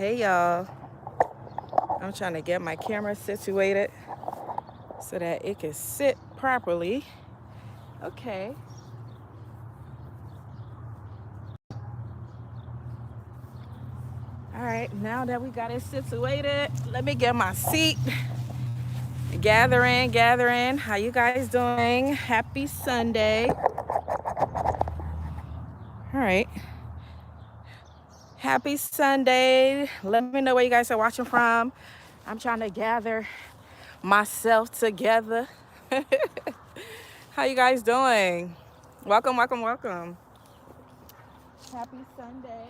Hey y'all, I'm trying to get my camera situated so that it can sit properly. Okay. All right, now that we got it situated, let me get my seat. Gathering. How you guys doing? Happy Sunday. All right. Happy Sunday. Let me know where you guys are watching from. I'm trying to gather myself together. How you guys doing? Welcome. Happy Sunday.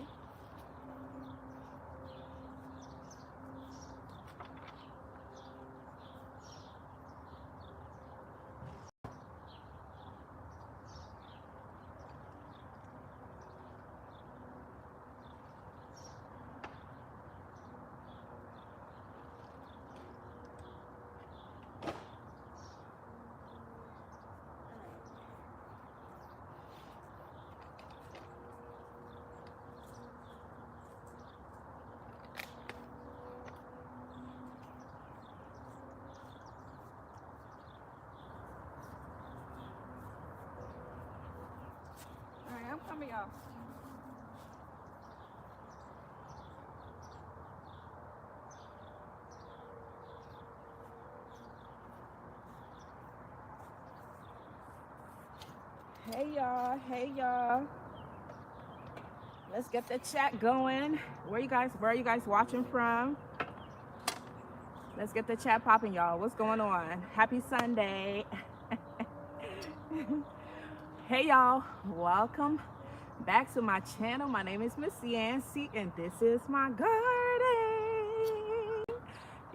All right, I'm coming, y'all. Hey y'all. Let's get the chat going. Where are you guys watching from? Let's get the chat popping, y'all. What's going on? Happy Sunday. Hey y'all, welcome back to my channel. My name is msyancynetwork and this is my garden.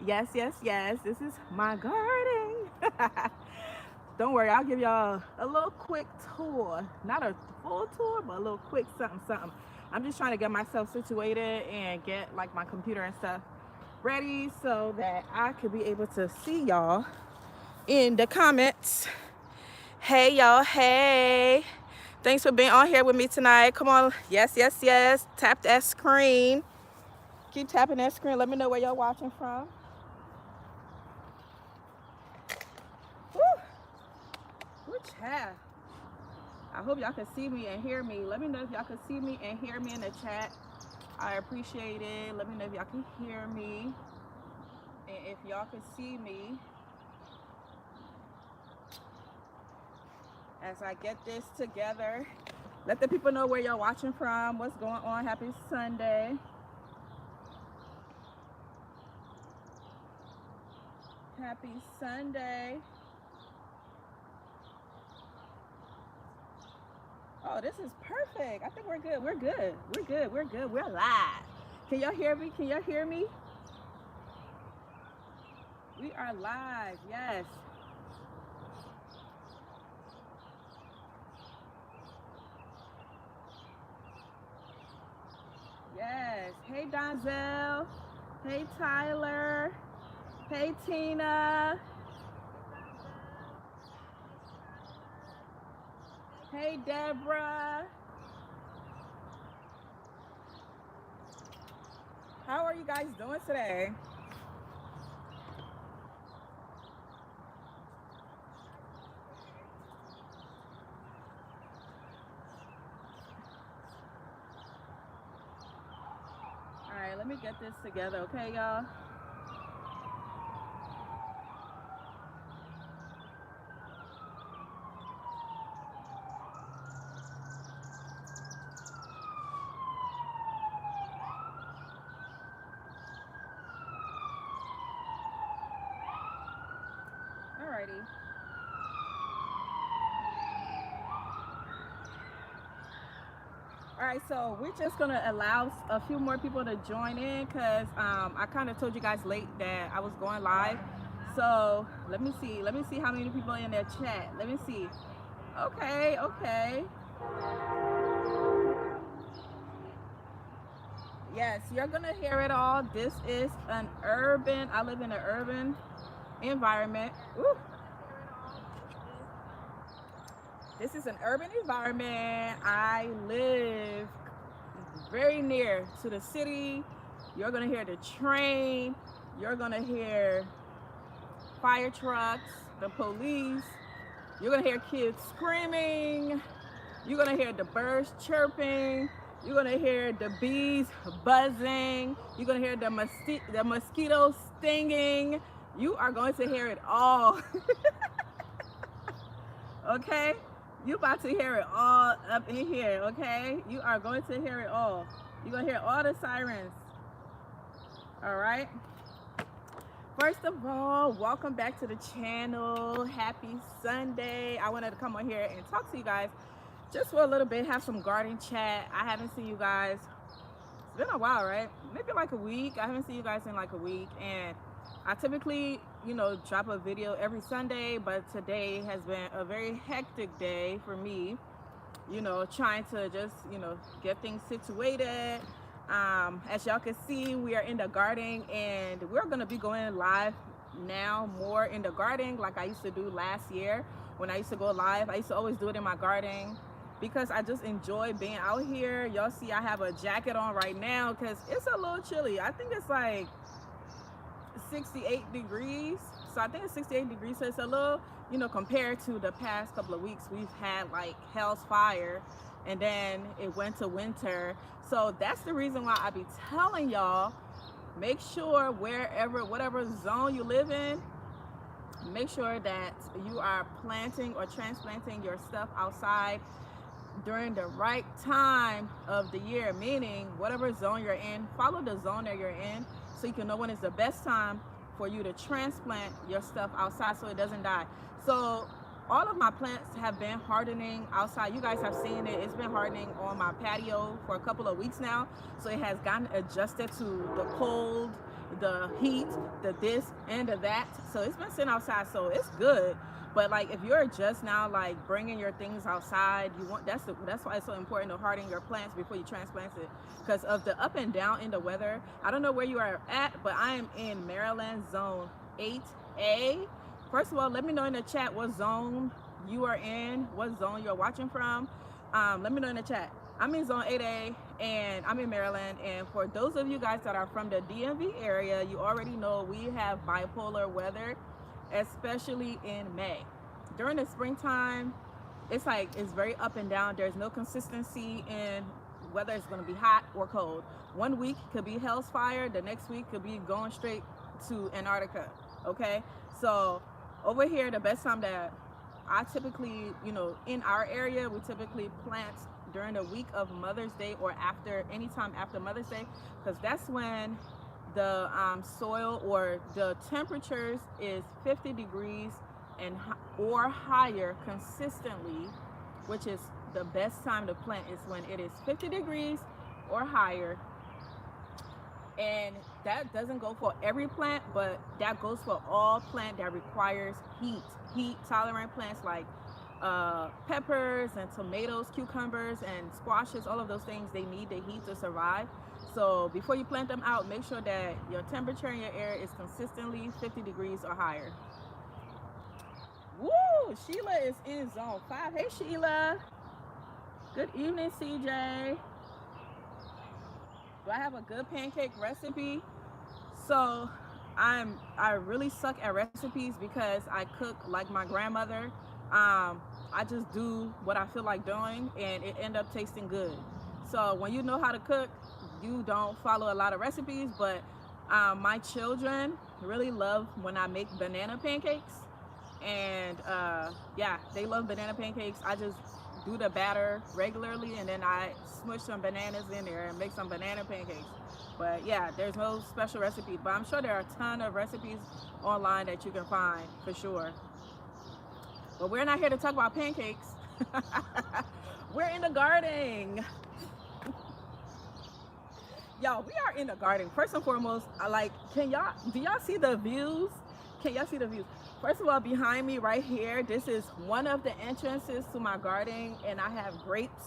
Yes, this is my garden. Don't worry, I'll give y'all a little quick tour. Not a full tour, but a little quick something. I'm just trying to get myself situated and get like my computer and stuff ready so that I could be able to see y'all in the comments. Hey y'all, hey. Thanks for being on here with me tonight. Come on, yes. Tap that screen. Keep tapping that screen. Let me know where y'all watching from. Woo. Good chat. I hope y'all can see me and hear me. Let me know if y'all can see me and hear me in the chat. I appreciate it. Let me know if y'all can hear me. And if y'all can see me. As I get this together. Let the people know where y'all watching from. What's going on. Happy Sunday. Happy Sunday. Oh, this is perfect. I think we're good. We're live. Can y'all hear me? We are live. Yes. Hey, Donzel. Hey, Tyler. Hey, Tina. Hey, Deborah. How are you guys doing today? All right, let me get this together, okay, y'all? Alrighty. All right, so we're just gonna allow a few more people to join in because I kind of told you guys late that I was going live. So let me see how many people in their chat. Let me see. Okay. Yes, you're gonna hear it all. This is I live in an urban environment. Ooh. This is an urban environment. I live very near to the city. You're gonna hear the train. You're gonna hear fire trucks, the police. You're gonna hear kids screaming. You're gonna hear the birds chirping. You're gonna hear the bees buzzing. You're gonna hear the mosquitoes stinging. You are going to hear it all. Okay? You about to hear it all up in here, okay? You are going to hear it all. You're gonna hear all the sirens. All right? First of all, welcome back to the channel. Happy Sunday. I wanted to come on here and talk to you guys just for a little bit, have some garden chat. I haven't seen you guys. It's been a while, right? Maybe like a week. I haven't seen you guys in like a week. And I typically, drop a video every Sunday, but today has been a very hectic day for me, trying to just, get things situated. As y'all can see, we are in the garden, and we're going to be going live now more in the garden like I used to do last year when I used to go live. I used to always do it in my garden because I just enjoy being out here. Y'all see I have a jacket on right now because it's a little chilly. I think it's like 68 degrees. So I think it's 68 degrees. So it's a little, compared to the past couple of weeks, we've had like hell's fire, and then it went to winter. So that's the reason why I be telling y'all, make sure whatever zone you live in, make sure that you are planting or transplanting your stuff outside during the right time of the year, meaning whatever zone you're in, follow the zone that you're in so you can know when is the best time for you to transplant your stuff outside so it doesn't die. So all of my plants have been hardening outside. You guys have seen it. It's been hardening on my patio for a couple of weeks now. So it has gotten adjusted to the cold, the heat, the this and the that. So it's been sitting outside, so it's good. But like if you're just now like bringing your things outside, that's why it's so important to harden your plants before you transplant it, because of the up and down in the weather. I don't know where you are at, but I am in Maryland zone 8A. First of all, let me know in the chat what zone you are in, what zone you're watching from. Let me know in the chat. I'm in zone 8A and I'm in Maryland. And for those of you guys that are from the DMV area, you already know we have bipolar weather, especially in May. During the springtime, it's very up and down. There's no consistency in whether it's going to be hot or cold. One week could be hell's fire, the next week could be going straight to Antarctica. Okay, so over here, the best time that I typically, in our area, we typically plant during the week of Mother's Day or anytime after Mother's Day, because that's when the soil or the temperatures is 50 degrees or higher consistently, which is the best time to plant is when it is 50 degrees or higher. And that doesn't go for every plant, but that goes for all plant that requires heat tolerant plants like peppers and tomatoes, cucumbers and squashes. All of those things, they need the heat to survive. So before you plant them out, make sure that your temperature in your air is consistently 50 degrees or higher. Woo! Sheila is in zone 5. Hey Sheila. Good evening, CJ. Do I have a good pancake recipe? So I really suck at recipes because I cook like my grandmother. I just do what I feel like doing and it end up tasting good. So when you know how to cook, you don't follow a lot of recipes, but my children really love when I make banana pancakes. And yeah, they love banana pancakes. I just do the batter regularly and then I smush some bananas in there and make some banana pancakes. But yeah, there's no special recipe, but I'm sure there are a ton of recipes online that you can find for sure. But we're not here to talk about pancakes. We're in the garden. Y'all, we are in the garden. First and foremost, do y'all see the views? Can y'all see the views? First of all, behind me right here, this is one of the entrances to my garden, and I have grapes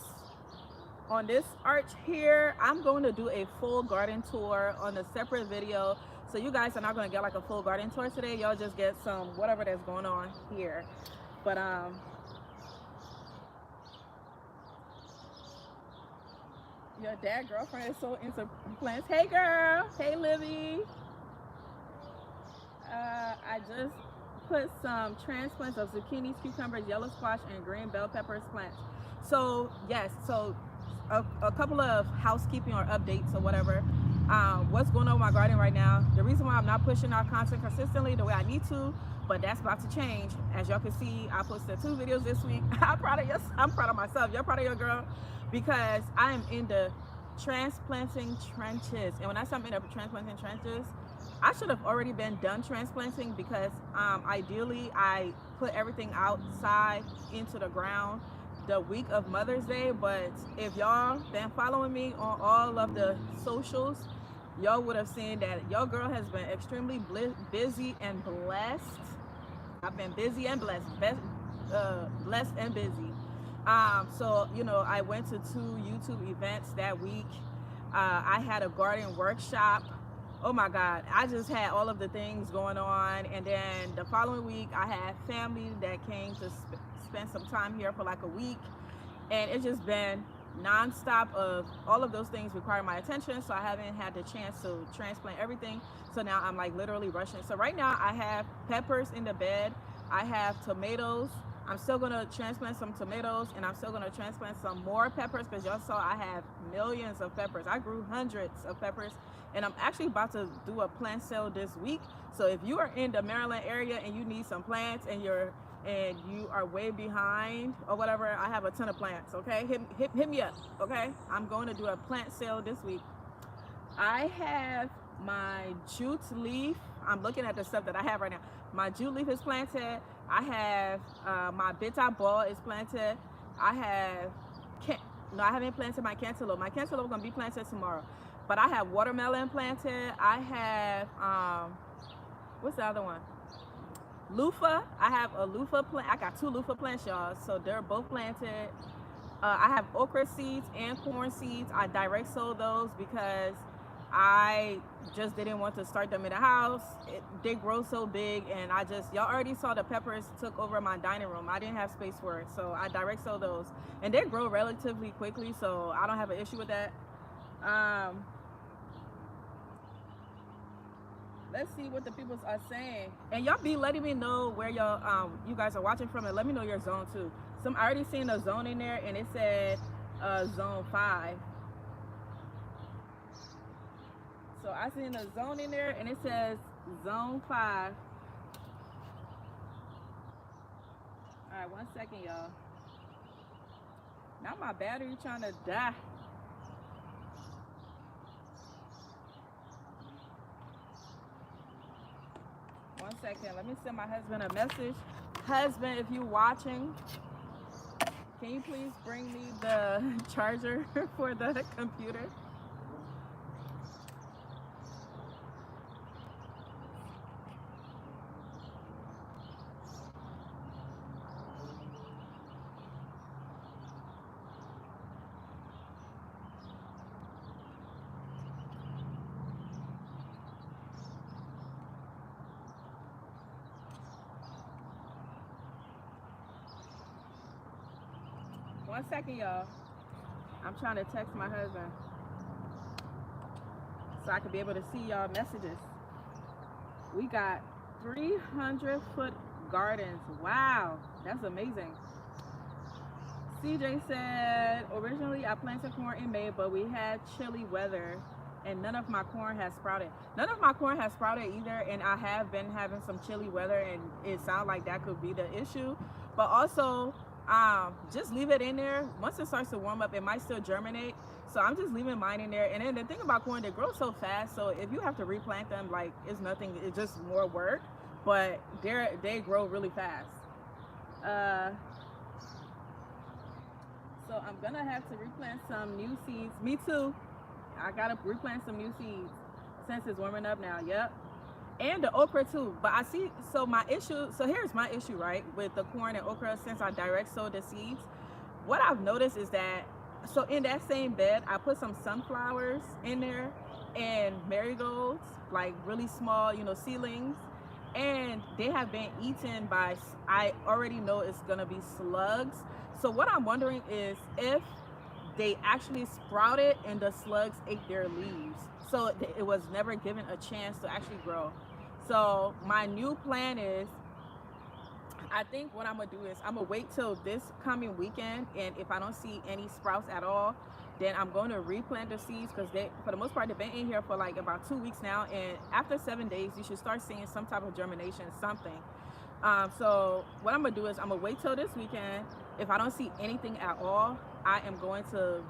on this arch here. I'm going to do a full garden tour on a separate video, so you guys are not going to get like a full garden tour today. Y'all just get some whatever that's going on here. But Your dad girlfriend is so into plants. Hey girl. Hey Livy. I just put some transplants of zucchinis, cucumbers, yellow squash, and green bell peppers plants. So yes, so a couple of housekeeping or updates or whatever. What's going on with my garden right now? The reason why I'm not pushing out content consistently the way I need to, but that's about to change. As y'all can see, I posted 2 videos this week. I'm proud of myself. You're proud of your girl, because I am in the transplanting trenches. And when I say I'm in the transplanting trenches, I should have already been done transplanting, because ideally I put everything outside into the ground the week of Mother's Day. But if y'all been following me on all of the socials, y'all would have seen that your girl has been extremely busy and blessed. I've been busy and blessed, blessed and busy. So you know, I went to 2 YouTube events that week. I had a garden workshop. Oh my God, I just had all of the things going on. And then the following week, I had family that came to spend some time here for like a week. And it's just been nonstop of all of those things require my attention. So I haven't had the chance to transplant everything. So now I'm like literally rushing. So right now I have peppers in the bed. I have tomatoes. I'm still gonna transplant some tomatoes, and I'm still gonna transplant some more peppers, because y'all saw I have millions of peppers. I grew hundreds of peppers, and I'm actually about to do a plant sale this week. So if you are in the Maryland area and you need some plants and you are way behind or whatever, I have a ton of plants. Okay, hit me up. Okay, I'm going to do a plant sale this week. I have my jute leaf. I'm looking at the stuff that I have right now. My jute leaf is planted. I have my bitter ball is planted. I haven't planted my cantaloupe. My cantaloupe gonna be planted tomorrow. But I have watermelon planted. I have what's the other one? Loofah. I have a loofah plant. I got 2 loofah plants, y'all. So they're both planted. I have okra seeds and corn seeds. I direct sowed those because I just didn't want to start them in the house. They grow so big, and y'all already saw the peppers took over my dining room. I didn't have space for it, so I direct sow those, and they grow relatively quickly, so I don't have an issue with that. Let's see what the people are saying, and y'all be letting me know where y'all you guys are watching from, and let me know your zone too. I already seen a zone in there, and it said zone 5. So I seen a zone in there, and it says zone 5. All right, 1 second, y'all. Now my battery trying to die. One second, let me send my husband a message. Husband, if you watching, can you please bring me the charger for the computer? One second, y'all. I'm trying to text my husband so I can be able to see y'all messages. We got 300-foot gardens. Wow, that's amazing. CJ said, originally I planted corn in May, but we had chilly weather and none of my corn has sprouted. None of my corn has sprouted either, and I have been having some chilly weather, and it sounds like that could be the issue. But also, just leave it in there. Once it starts to warm up, it might still germinate. So I'm just leaving mine in there. And then the thing about corn, they grow so fast. So if you have to replant them, like, it's nothing. It's just more work. But they grow really fast. So I'm gonna have to replant some new seeds. Me too. I gotta replant some new seeds since it's warming up now. Yep. And the okra too. But I see, so here's my issue, right, with the corn and okra. Since I direct sowed the seeds, what I've noticed is that, so in that same bed, I put some sunflowers in there and marigolds, like really small, seedlings, and they have been eaten by, I already know it's gonna be slugs. So what I'm wondering is if they actually sprouted and the slugs ate their leaves. So it was never given a chance to actually grow. So my new plan is, I think what I'm gonna do is I'm gonna wait till this coming weekend, and if I don't see any sprouts at all, then I'm going to replant the seeds, because they, for the most part, they've been in here for like about 2 weeks now, and after 7 days you should start seeing some type of germination, something. So what I'm gonna do is I'm gonna wait till this weekend. If I don't see anything at all, I am going to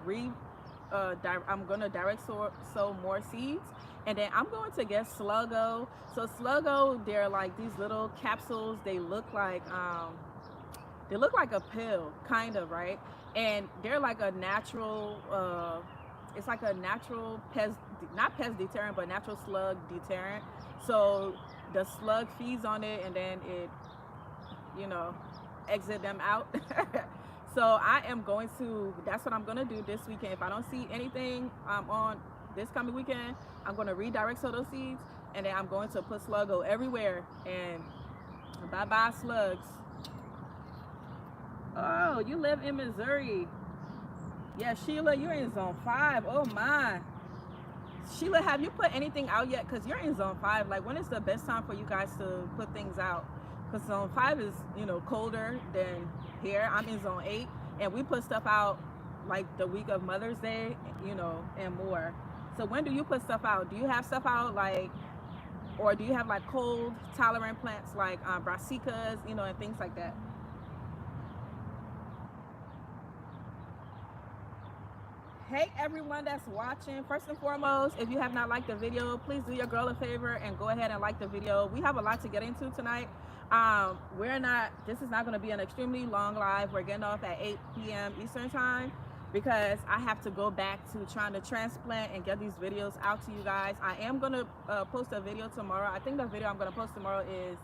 I'm gonna direct sow more seeds, and then I'm going to get Sluggo. So Sluggo, they're like these little capsules. They look like a pill, kind of, right? And they're like a natural, it's like a natural pest, not pest deterrent, but natural slug deterrent. So the slug feeds on it, and then it, you know, exit them out. So I am going to, that's what I'm going to do this weekend. If I don't see anything on this coming weekend, I'm going to redirect sow those seeds, and then I'm going to put Sluggo everywhere, and bye-bye slugs. Oh, you live in Missouri. Yeah, Sheila, you're in zone 5. Oh my. Sheila, have you put anything out yet? Because you're in zone 5. Like, when is the best time for you guys to put things out? Because zone 5 is, you know, colder than here. I'm in zone 8, and we put stuff out like the week of Mother's Day, you know, and more. So when do you put stuff out? Do you have stuff out, like, or do you have like cold tolerant plants like brassicas, you know, and things like that? Hey everyone that's watching, first and foremost, if you have not liked the video, please do your girl a favor and go ahead and like the video. We have a lot to get into tonight. This is not going to be an extremely long live. We're getting off at 8 p.m. Eastern time, because I have to go back to trying to transplant and get these videos out to you guys. I am going to post a video tomorrow. I think the video I'm going to post tomorrow is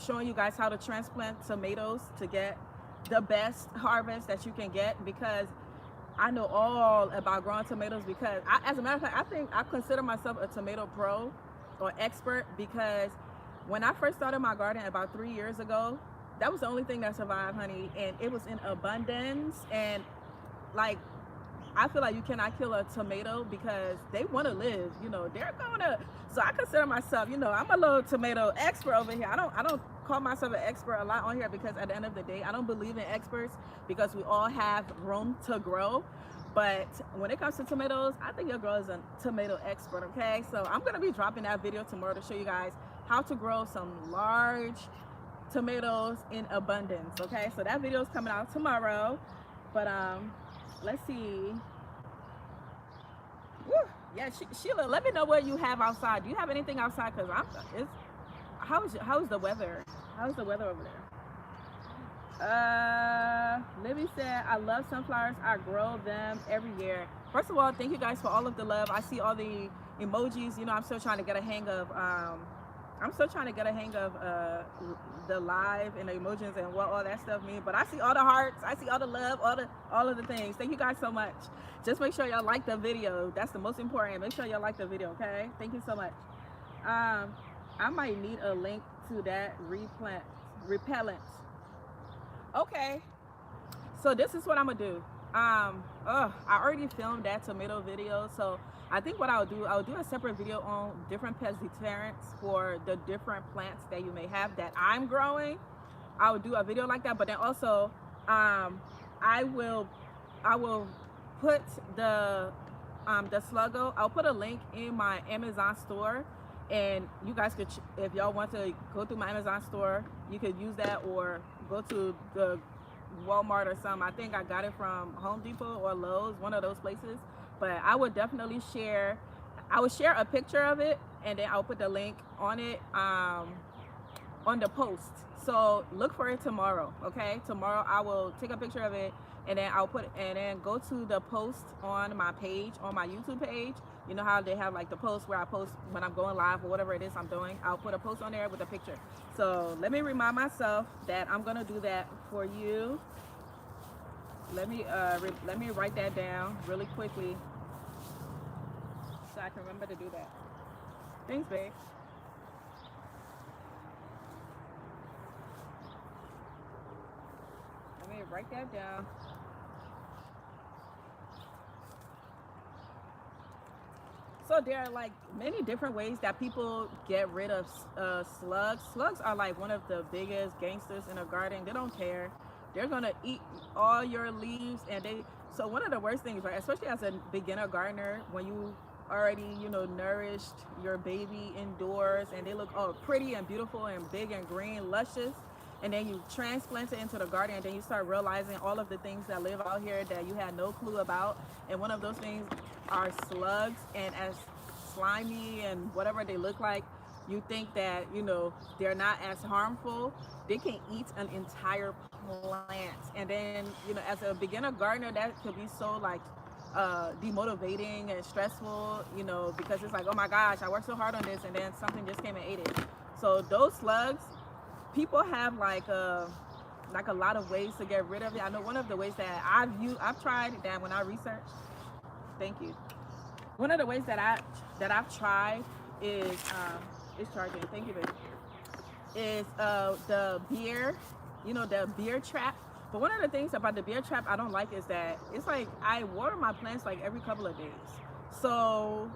showing you guys how to transplant tomatoes to get the best harvest that you can get, because I know all about growing tomatoes, because as a matter of fact, I think I consider myself a tomato pro or expert, because when I first started my garden about 3 years ago, that was the only thing that survived, honey, and it was in abundance. And like, I feel like you cannot kill a tomato, because they want to live, you know, they're gonna. So I consider myself, you know, I'm a little tomato expert over here. I don't call myself an expert a lot on here, because at the end of the day, I don't believe in experts, because we all have room to grow. But when it comes to tomatoes, I think your girl is a tomato expert, okay? So I'm gonna be dropping that video tomorrow to show you guys how to grow some large tomatoes in abundance, okay? So that video is coming out tomorrow. But let's see. Woo. Yeah, Sheila, let me know what you have outside. Do you have anything outside? Because how's the weather? How's the weather over there? Libby said, I love sunflowers. I grow them every year. First of all, thank you guys for all of the love. I see all the emojis. You know, I'm still trying to get a hang of the live and the emojis and what all that stuff means. But I see all the hearts, I see all the love, all of the things. Thank you guys so much. Just make sure y'all like the video. That's the most important. Make sure y'all like the video, okay? Thank you so much. I might need a link to that repellent. Okay, so this is what I'm gonna do. I already filmed that tomato video, so I think what I'll do a separate video on different pest deterrents for the different plants that you may have that I'm growing. I will do a video like that, but then also I will put the Sluggo. I'll put a link in my Amazon store, and you guys could, if y'all want to go through my Amazon store, you could use that, or go to the Walmart or something. I think I got it from Home Depot or Lowe's, one of those places. But I would definitely share a picture of it, and then I'll put the link on it on the post. So look for it tomorrow, okay? Tomorrow I will take a picture of it, and then then go to the post on my page, on my YouTube page. You know how they have like the post where I post when I'm going live or whatever it is I'm doing. I'll put a post on there with a picture. So let me remind myself that I'm gonna do that for you. Let me write that down really quickly, so I can remember to do that. Thanks, babe. Let me write that down. So there are like many different ways that people get rid of slugs. Slugs are like one of the biggest gangsters in a garden. They don't care. They're gonna eat all your leaves, and they. So one of the worst things, right, especially as a beginner gardener, when you already, you know, nourished your baby indoors, and they look all pretty and beautiful and big and green, luscious, and then you transplant it into the garden, and then you start realizing all of the things that live out here that you had no clue about, and one of those things are slugs. And as slimy and whatever they look like, you think that, you know, they're not as harmful. They can eat an entire plant, and then, you know, as a beginner gardener, that could be so like demotivating and stressful, you know, because it's like, oh my gosh, I worked so hard on this, and then something just came and ate it. So those slugs, people have like a lot of ways to get rid of it. I know one of the ways that I've tried that when I researched. Thank you. One of the ways that I've tried is it's charging. Thank you, baby. Is the beer, you know, the beer trap. But one of the things about the beer trap I don't like is that it's like I water my plants like every couple of days. So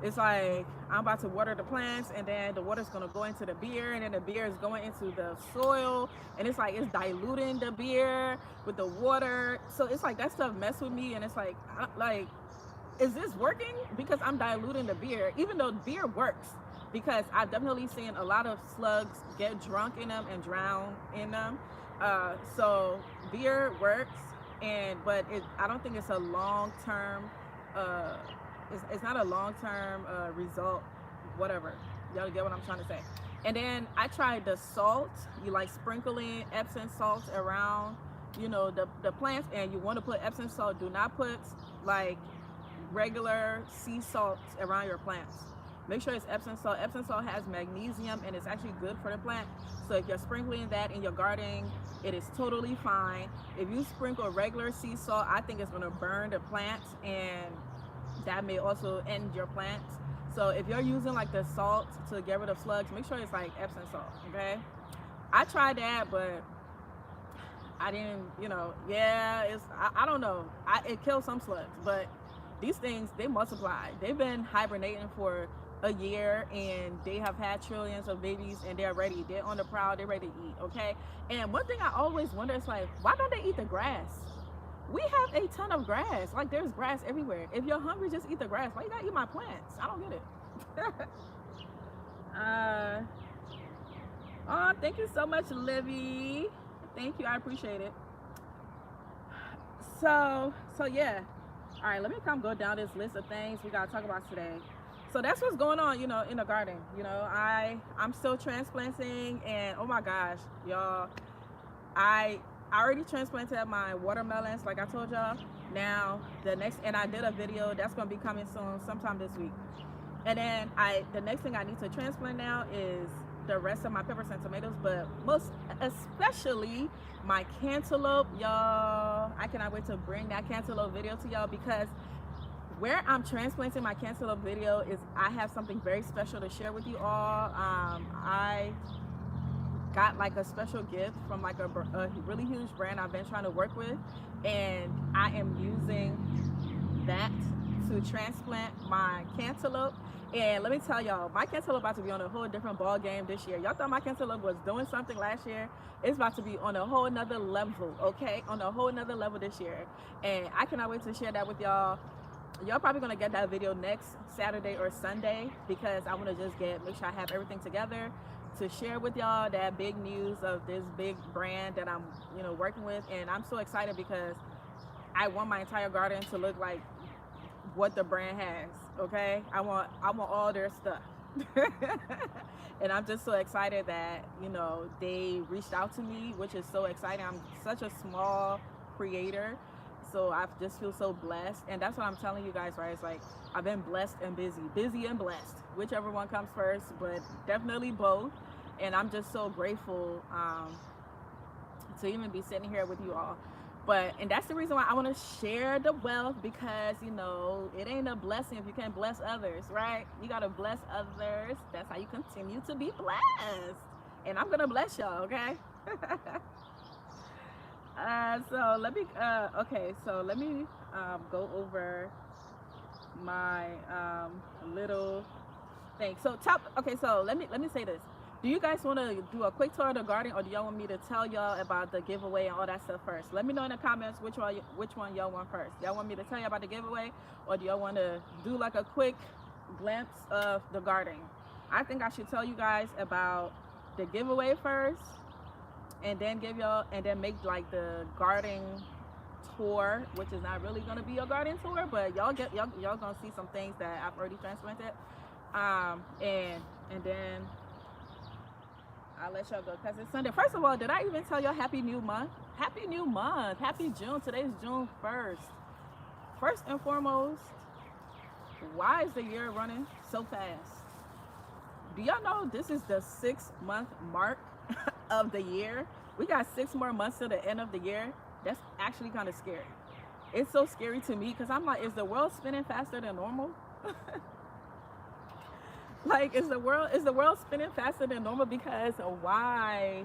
it's like I'm about to water the plants, and then the water's gonna go into the beer, and then the beer is going into the soil, and it's like it's diluting the beer with the water. So it's like that stuff mess with me, and it's like is this working? Because I'm diluting the beer, even though beer works. Because I've definitely seen a lot of slugs get drunk in them and drown in them. So beer works, but I don't think it's a long-term. It's not a long-term result. Whatever, y'all get what I'm trying to say. And then I tried the salt. You like sprinkling Epsom salt around, you know, the plants, and you want to put Epsom salt. Do not put like regular sea salt around your plants. Make sure it's Epsom salt. Epsom salt has magnesium, and it's actually good for the plant. So if you're sprinkling that in your garden, it is totally fine. If you sprinkle regular sea salt, I think it's going to burn the plants, and that may also end your plants. So if you're using like the salt to get rid of slugs, make sure it's like Epsom salt, okay? I tried that, but I didn't, you know, yeah, I don't know. It kills some slugs, but these things, they multiply. They've been hibernating for a year, and they have had trillions of babies, and they're ready. They're on the prowl. They're ready to eat, okay? And one thing I always wonder is like, why don't they eat the grass? We have a ton of grass. Like, there's grass everywhere. If you're hungry, just eat the grass. Why you gotta eat my plants? I don't get it. Oh, thank you so much, Livy. Thank you. I appreciate it. So yeah. All right, let me go down this list of things we gotta talk about today. So that's what's going on, you know, in the garden. You know, I'm still transplanting, and oh my gosh, y'all, I already transplanted my watermelons, like I told y'all. Now and I did a video that's gonna be coming soon, sometime this week. And then the next thing I need to transplant now is the rest of my peppers and tomatoes, but most especially my cantaloupe, y'all. I cannot wait to bring that cantaloupe video to y'all, because where I'm transplanting my cantaloupe video is I have something very special to share with you all. I got like a special gift from like a really huge brand I've been trying to work with, and I am using that to transplant my cantaloupe. And let me tell y'all, my cantaloupe about to be on a whole different ball game this year. Y'all thought my cantaloupe was doing something last year. It's about to be on a whole nother level, okay? On a whole nother level this year. And I cannot wait to share that with y'all. Y'all probably gonna get that video next Saturday or Sunday, because I want to just make sure I have everything together to share with y'all that big news of this big brand that I'm, you know, working with. And I'm so excited because I want my entire garden to look like what the brand has, okay? I want all their stuff. And I'm just so excited that, you know, they reached out to me, which is so exciting. I'm such a small creator, so I just feel so blessed. And that's what I'm telling you guys, right? It's like I've been blessed and busy and blessed, whichever one comes first, but definitely both. And I'm just so grateful to even be sitting here with you all. And that's the reason why I want to share the wealth, because, you know, it ain't a blessing if you can't bless others, right? You got to bless others. That's how you continue to be blessed. And I'm going to bless y'all, okay? So let me go over my little thing. So okay, so let me say this. Do you guys want to do a quick tour of the garden, or do y'all want me to tell y'all about the giveaway and all that stuff first? Let me know in the comments which one y'all want first. Y'all want me to tell you about the giveaway, or do y'all want to do like a quick glimpse of the garden? I think I should tell you guys about the giveaway first, and then make like the garden tour, which is not really gonna be a garden tour, but y'all gonna see some things that I've already transplanted. And then I'll let y'all go because it's Sunday. First of all, did I even tell y'all happy new month? Happy new month. Happy June. Today's June 1st. First and foremost, why is the year running so fast? Do y'all know this is the 6-month mark of the year? We got 6 more months to the end of the year. That's actually kind of scary. It's so scary to me because I'm like, is the world spinning faster than normal? Like, is the world spinning faster than normal? Because why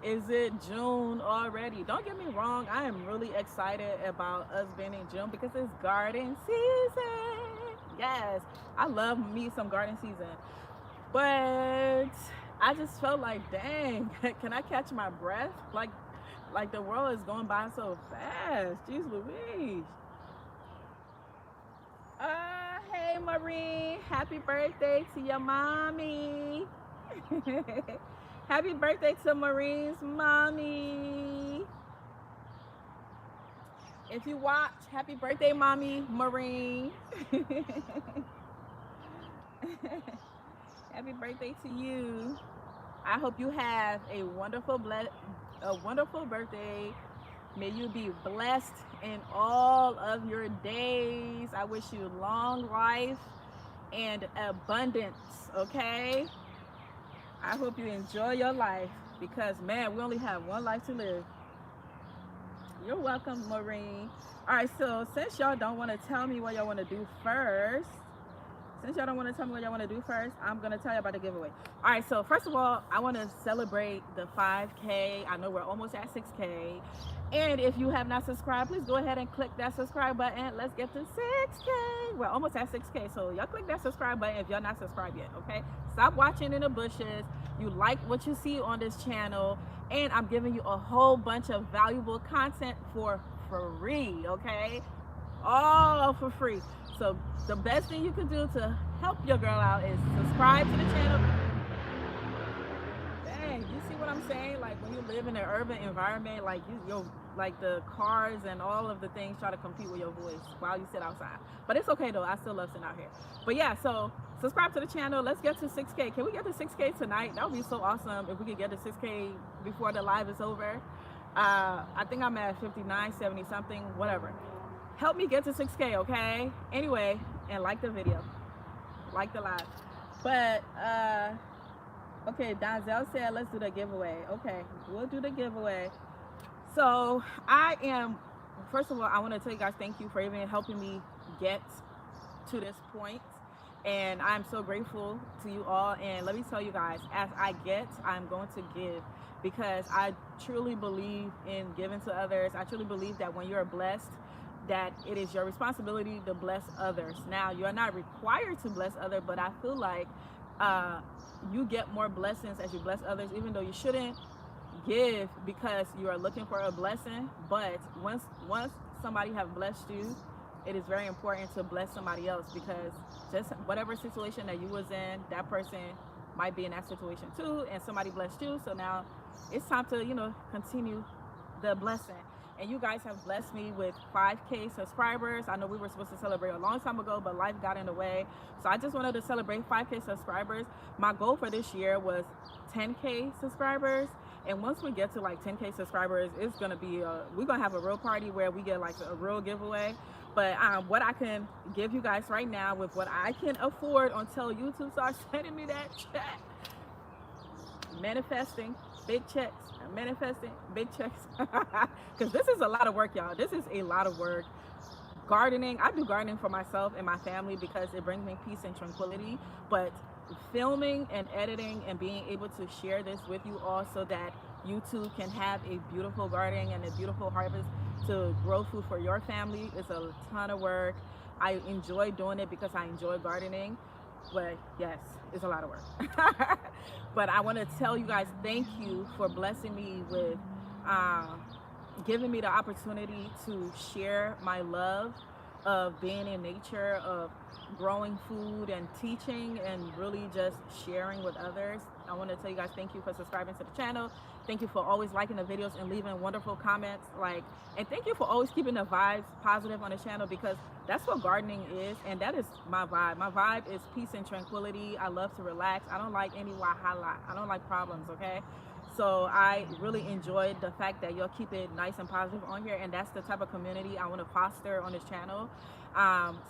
is it June already? Don't get me wrong, I am really excited about us being in June because it's garden season. Yes, I love me some garden season. But I just felt like, dang, can I catch my breath? Like the world is going by so fast. Jeez Louise. Hey Marie, happy birthday to your mommy. Happy birthday to Marine's mommy. If you watch, happy birthday, mommy, Marine. Happy birthday to you. I hope you have a wonderful birthday. May you be blessed in all of your days. I wish you long life and abundance, okay? I hope you enjoy your life because, man, we only have one life to live. You're welcome, Maureen. All right, so since y'all don't want to tell me what y'all want to do first, I'm going to tell you about the giveaway. All right, so first of all, I want to celebrate the 5K. I know we're almost at 6K. And if you have not subscribed, please go ahead and click that subscribe button. Let's get to 6K. We're almost at 6K, so y'all click that subscribe button if y'all not subscribed yet, okay? Stop watching in the bushes. You like what you see on this channel, and I'm giving you a whole bunch of valuable content for free, okay? All for free. So the best thing you can do to help your girl out is subscribe to the channel. Dang, you see what I'm saying? Like when you live in an urban environment, like like the cars and all of the things try to compete with your voice while you sit outside. But it's okay though, I still love sitting out here. But yeah, so subscribe to the channel. Let's get to 6K. Can we get to 6K tonight? That would be so awesome if we could get to 6K before the live is over. I think I'm at 59, 70 something, whatever. Help me get to 6K, okay? Anyway, and like the video, like the live. But okay, Donzel said let's do the giveaway. Okay, we'll do the giveaway. So first of all, I want to tell you guys thank you for even helping me get to this point. And I'm so grateful to you all. And let me tell you guys, as I get, I'm going to give, because I truly believe in giving to others. I truly believe that when you're blessed, that it is your responsibility to bless others. Now, you're not required to bless others, but I feel like you get more blessings as you bless others, even though you shouldn't give because you are looking for a blessing. But once somebody have blessed you, it is very important to bless somebody else, because just whatever situation that you was in, that person might be in that situation too, and somebody blessed you. So now it's time to, continue the blessing. And you guys have blessed me with 5K subscribers. I know we were supposed to celebrate a long time ago, but life got in the way. So I just wanted to celebrate 5K subscribers. My goal for this year was 10K subscribers. And once we get to like 10K subscribers, it's gonna be we're gonna have a real party where we get like a real giveaway. But what I can give you guys right now with what I can afford until YouTube starts sending me that check, manifesting big checks, manifesting big checks, because this is a lot of work, y'all. This is a lot of work. Gardening, I do gardening for myself and my family because it brings me peace and tranquility, but filming and editing and being able to share this with you all so that you too can have a beautiful garden and a beautiful harvest to grow food for your family is a ton of work. I enjoy doing it because I enjoy gardening. But yes, it's a lot of work. But I want to tell you guys thank you for blessing me with um, giving me the opportunity to share my love of being in nature, of growing food and teaching and really just sharing with others. I want to tell you guys thank you for subscribing to the channel. Thank you for always liking the videos and leaving wonderful comments. And thank you for always keeping the vibes positive on the channel, because that's what gardening is, and that is my vibe. My vibe is peace and tranquility. I love to relax. I don't like any wahala. I don't like problems, okay? So I really enjoyed the fact that y'all keep it nice and positive on here, and that's the type of community I want to foster on this channel.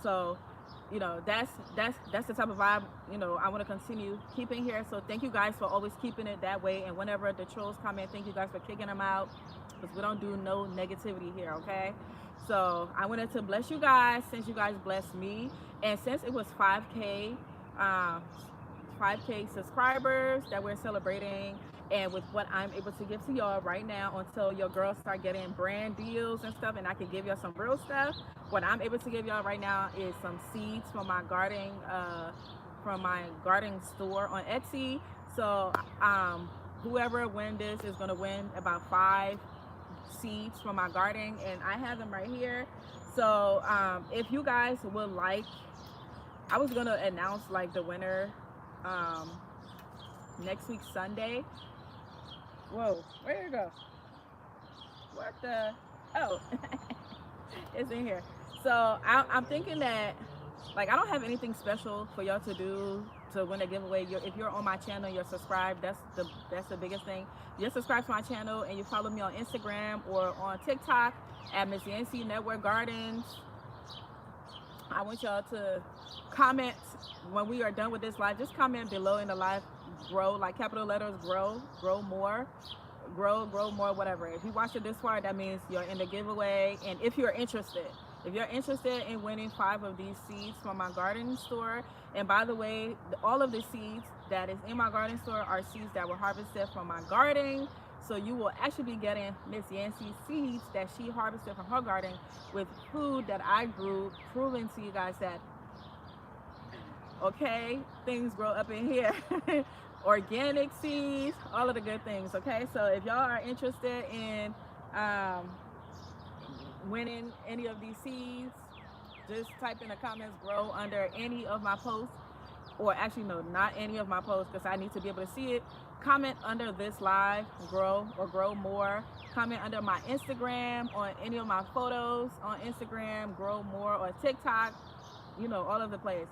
So you know, that's the type of vibe, you know, I want to continue keeping here. So thank you guys for always keeping it that way. And whenever the trolls come in, thank you guys for kicking them out, because we don't do no negativity here, okay? So I wanted to bless you guys since you guys blessed me, and since it was 5K 5K subscribers that we're celebrating, and with what I'm able to give to y'all right now until your girls start getting brand deals and stuff and I can give y'all some real stuff, what I'm able to give y'all right now is some seeds from my garden store on Etsy. So whoever wins this is going to win about 5 seeds from my garden, and I have them right here. So if you guys would like, I was going to announce like the winner next week Sunday. Whoa, where'd it go? What the? Oh, it's in here. So I'm thinking that, like, I don't have anything special for y'all to do to win a giveaway. If you're on my channel, you're subscribed. That's the biggest thing. You're subscribed to my channel and you follow me on Instagram or on TikTok at msyancynetwork gardens. I want y'all to comment when we are done with this live. Just comment below in the live. Grow, like capital letters, grow more, grow more, whatever. If you watch it this far, that means you're in the giveaway. And if you're interested in winning 5 of these seeds from my garden store, and by the way, all of the seeds that is in my garden store are seeds that were harvested from my garden. So you will actually be getting Miss Yancy seeds that she harvested from her garden with food that I grew, proving to you guys that, okay, things grow up in here. Organic seeds, all of the good things, okay? So if y'all are interested in winning any of these seeds, just type in the comments grow under any of my posts, or actually no, not any of my posts, because I need to be able to see it. Comment under this live, grow or grow more. Comment under my Instagram, on any of my photos on Instagram, grow more, or TikTok, you know, all over the place.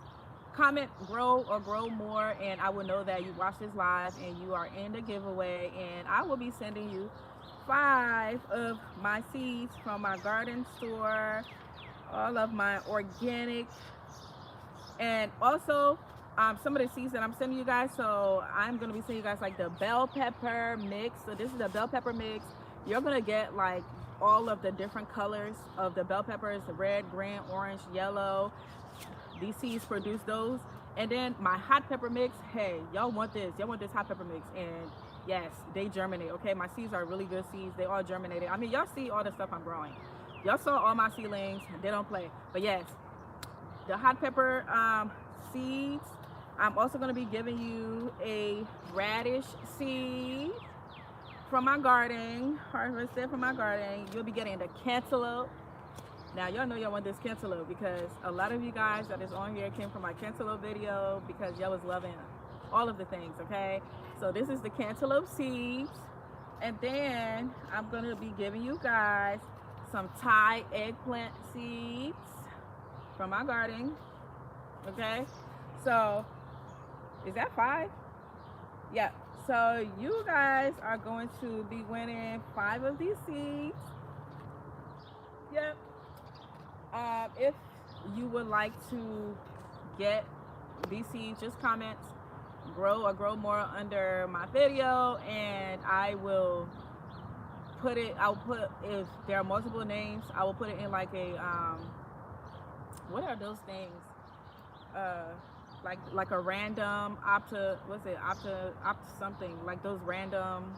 Comment grow or grow more, and I will know that you watch this live and you are in the giveaway, and I will be sending you 5 of my seeds from my garden store, all of my organic, and also some of the seeds that I'm sending you guys. So I'm going to be sending you guys like the bell pepper mix. So this is the bell pepper mix. You're going to get like all of the different colors of the bell peppers, the red, green, orange, yellow. These seeds produce those. And then my hot pepper mix, hey, y'all want this hot pepper mix, and yes, they germinate, okay? My seeds are really good seeds. They all germinated. I mean, y'all see all the stuff I'm growing. Y'all saw all my seedlings. They don't play. But yes, the hot pepper seeds. I'm also going to be giving you a radish seed from my garden, harvested from my garden. You'll be getting the cantaloupe. Now, y'all know y'all want this cantaloupe, because a lot of you guys that is on here came from my cantaloupe video because y'all was loving all of the things, okay? So this is the cantaloupe seeds. And then I'm going to be giving you guys some Thai eggplant seeds from my garden, okay? So, is that 5? Yeah. So you guys are going to be winning 5 of these seeds. Yep. If you would like to get these seeds, just comment grow or grow more under my video, and I will put it, if there are multiple names, I will put it in like a what are those things, like a random opt something, like those random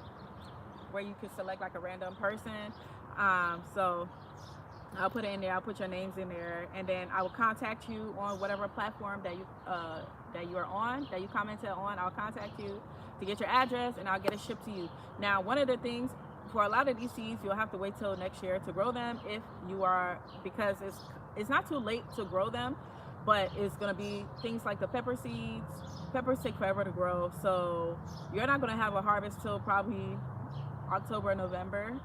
where you can select like a random person. So I'll put it in there. I'll put your names in there, and then I will contact you on whatever platform that you are on, that you commented on. I'll contact you to get your address, and I'll get it shipped to you. Now, one of the things for a lot of these seeds, you'll have to wait till next year to grow them, if you are, because it's not too late to grow them, but it's gonna be things like the pepper seeds. Peppers take forever to grow, so you're not gonna have a harvest till probably October, November,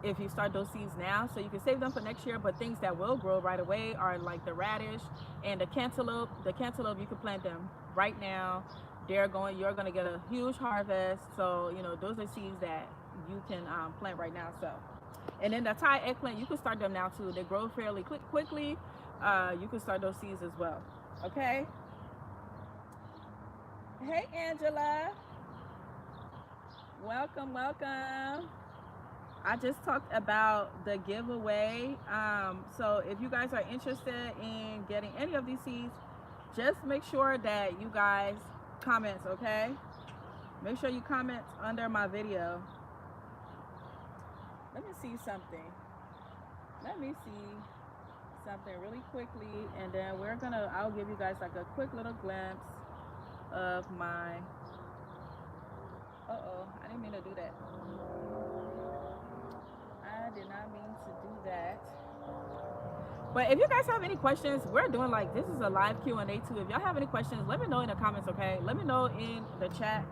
if you start those seeds now. So you can save them for next year, but things that will grow right away are like the radish and the cantaloupe. The cantaloupe, you can plant them right now. You're gonna get a huge harvest. So those are seeds that you can plant right now. So, and then the Thai eggplant, you can start them now too. They grow fairly quickly. You can start those seeds as well. Okay. Hey Angela, welcome. I just talked about the giveaway. So if you guys are interested in getting any of these seeds, just make sure that you guys comment, okay? Make sure you comment under my video. Let me see something. Really quickly, and then I'll give you guys like a quick little glimpse of my, I didn't mean to do that. I did not mean to do that. But if you guys have any questions, we're doing like, this is a live Q&A too. If y'all have any questions, let me know in the comments, okay? Let me know in the chat.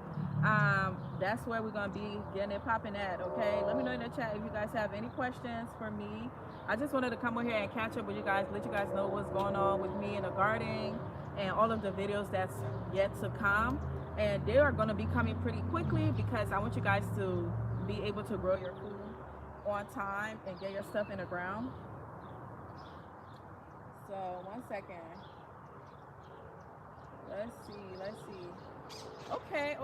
That's where we're gonna be getting it popping at, okay? Let me know in the chat if you guys have any questions for me. I just wanted to come over here and catch up with you guys, let you guys know what's going on with me in the garden and all of the videos that's yet to come. And they are gonna be coming pretty quickly because I want you guys to be able to grow your food on time and get your stuff in the ground. So 1 second. Let's see. Okay.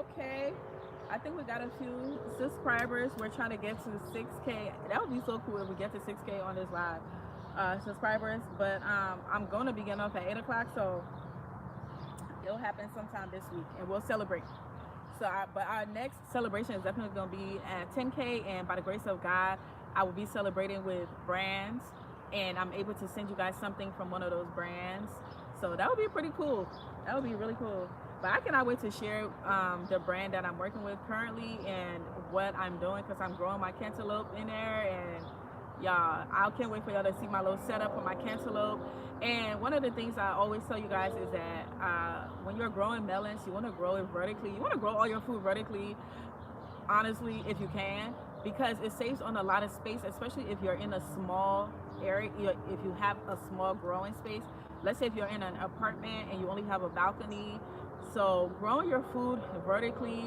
I think we got a few subscribers. We're trying to get to 6K. That would be so cool if we get to 6K on this live subscribers. But I'm going to be getting off at 8 o'clock, so it'll happen sometime this week, and we'll celebrate. So, but our next celebration is definitely going to be at 10K, and by the grace of God, I will be celebrating with brands, and I'm able to send you guys something from one of those brands. So that would be pretty cool. That would be really cool. But I cannot wait to share the brand that I'm working with currently and what I'm doing, because I'm growing my cantaloupe in there, and y'all, I can't wait for y'all to see my little setup for my cantaloupe. And one of the things I always tell you guys is that when you're growing melons, you want to grow it vertically. You want to grow all your food vertically, honestly, if you can, because it saves on a lot of space, especially if you're in a small area, if you have a small growing space. Let's say if you're in an apartment and you only have a balcony. So growing your food vertically,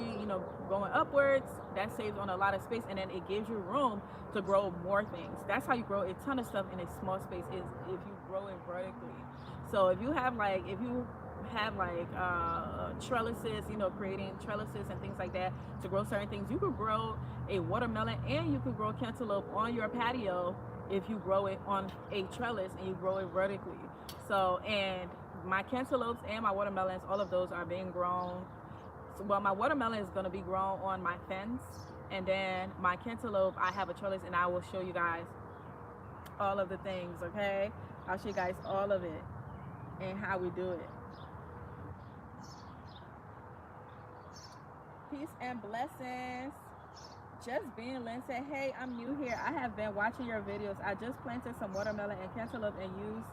going upwards, that saves on a lot of space, and then it gives you room to grow more things. That's how you grow a ton of stuff in a small space, is if you grow it vertically. So if you have trellises, creating trellises and things like that to grow certain things, you could grow a watermelon and you could grow cantaloupe on your patio if you grow it on a trellis and you grow it vertically. So, and my cantaloupes and my watermelons, all of those are being grown. So, well, my watermelon is going to be grown on my fence, and then my cantaloupe, I have a trellis, and I will show you guys all of the things, okay? I'll show you guys all of it and how we do it. Peace and blessings. Just being Lynn said, hey, I'm new here. I have been watching your videos. I just planted some watermelon and cantaloupe and used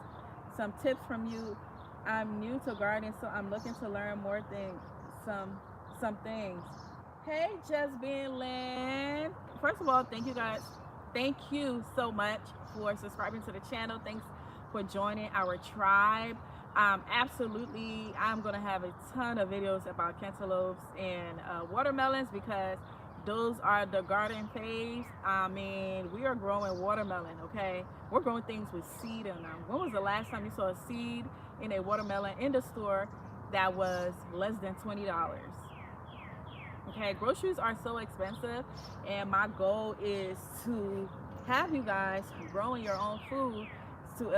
some tips from you. I'm new to gardening, so I'm looking to learn more things, some things. Hey, Just being Lynn. First of all, thank you guys. Thank you so much for subscribing to the channel. Thanks for joining our tribe. Absolutely, I'm gonna have a ton of videos about cantaloupes and watermelons, because those are the garden phase. I mean, we are growing watermelon, okay? We're growing things with seed in them. When was the last time you saw a seed in a watermelon in the store that was less than $20? Okay, groceries are so expensive, and my goal is to have you guys growing your own food to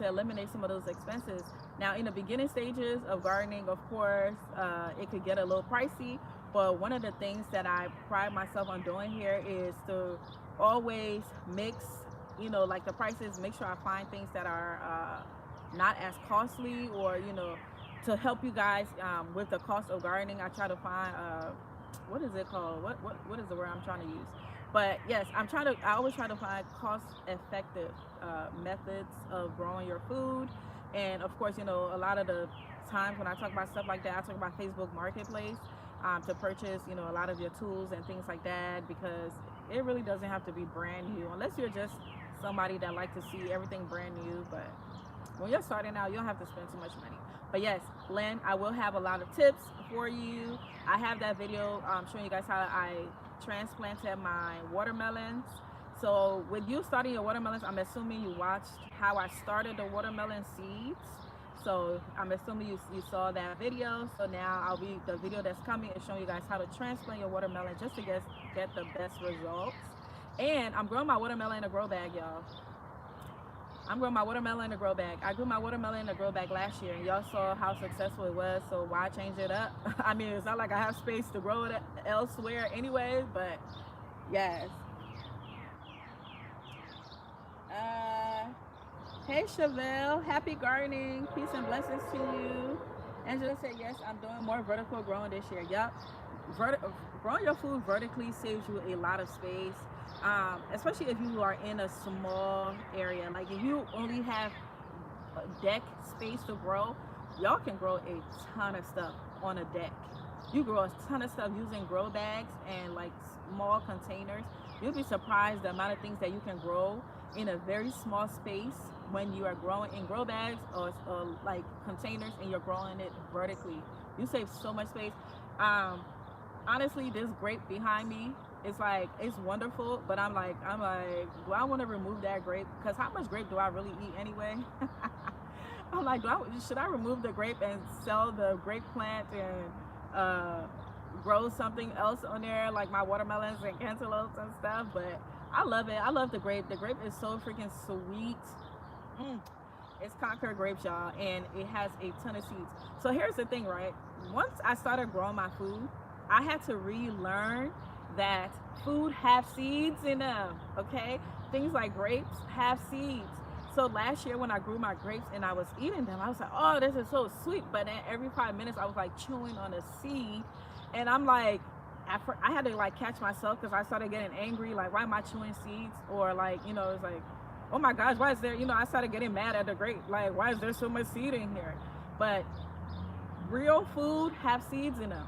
eliminate some of those expenses. Now, in the beginning stages of gardening, of course, it could get a little pricey, but one of the things that I pride myself on doing here is to always mix you know, like the prices, make sure I find things that are not as costly, or you know, to help you guys with the cost of gardening. I try to find what is it called? What is the word I'm trying to use? But yes, I always try to find cost effective methods of growing your food. And of course, you know, a lot of the times when I talk about stuff like that, I talk about Facebook Marketplace to purchase, you know, a lot of your tools and things like that, because it really doesn't have to be brand new unless you're just somebody that like to see everything brand new. But when you're starting out, you don't have to spend too much money. But yes, Lynn, I will have a lot of tips for you. I have that video showing you guys how I transplanted my watermelons. So with you starting your watermelons, I'm assuming you watched how I started the watermelon seeds. So I'm assuming you saw that video. So now the video that's coming is showing you guys how to transplant your watermelon just to get the best results. And I'm growing my watermelon in a grow bag, y'all. I'm growing my watermelon in a grow bag. I grew my watermelon in a grow bag last year, and y'all saw how successful it was, so why change it up? I mean, it's not like I have space to grow it elsewhere anyway, but yes. Hey Chevelle, happy gardening. Peace and blessings to you. Angela said, yes, I'm doing more vertical growing this year. Yup. Growing your food vertically saves you a lot of space. Especially if you are in a small area. Like if you only have a deck space to grow, y'all can grow a ton of stuff on a deck. You grow a ton of stuff using grow bags and like small containers. You'll be surprised the amount of things that you can grow in a very small space when you are growing in grow bags or like containers, and you're growing it vertically. You save so much space. Honestly, this grape behind me, it's wonderful, but I'm like, do I want to remove that grape? Because how much grape do I really eat anyway? I'm like, should I remove the grape and sell the grape plant and grow something else on there, like my watermelons and cantaloupes and stuff? But I love it. I love the grape. The grape is so freaking sweet. It's Concord grapes, y'all, and it has a ton of seeds. So here's the thing, right? Once I started growing my food, I had to relearn that food have seeds in them, okay? Things like grapes have seeds. So last year when I grew my grapes and I was eating them, I was like, oh, this is so sweet. But then every 5 minutes I was like chewing on a seed, and I'm like, I had to like catch myself, because I started getting angry, like, why am I chewing seeds? Or like, you know, it's like, oh my gosh, why is there, you know, I started getting mad at the grape, like, why is there so much seed in here? But real food have seeds in them,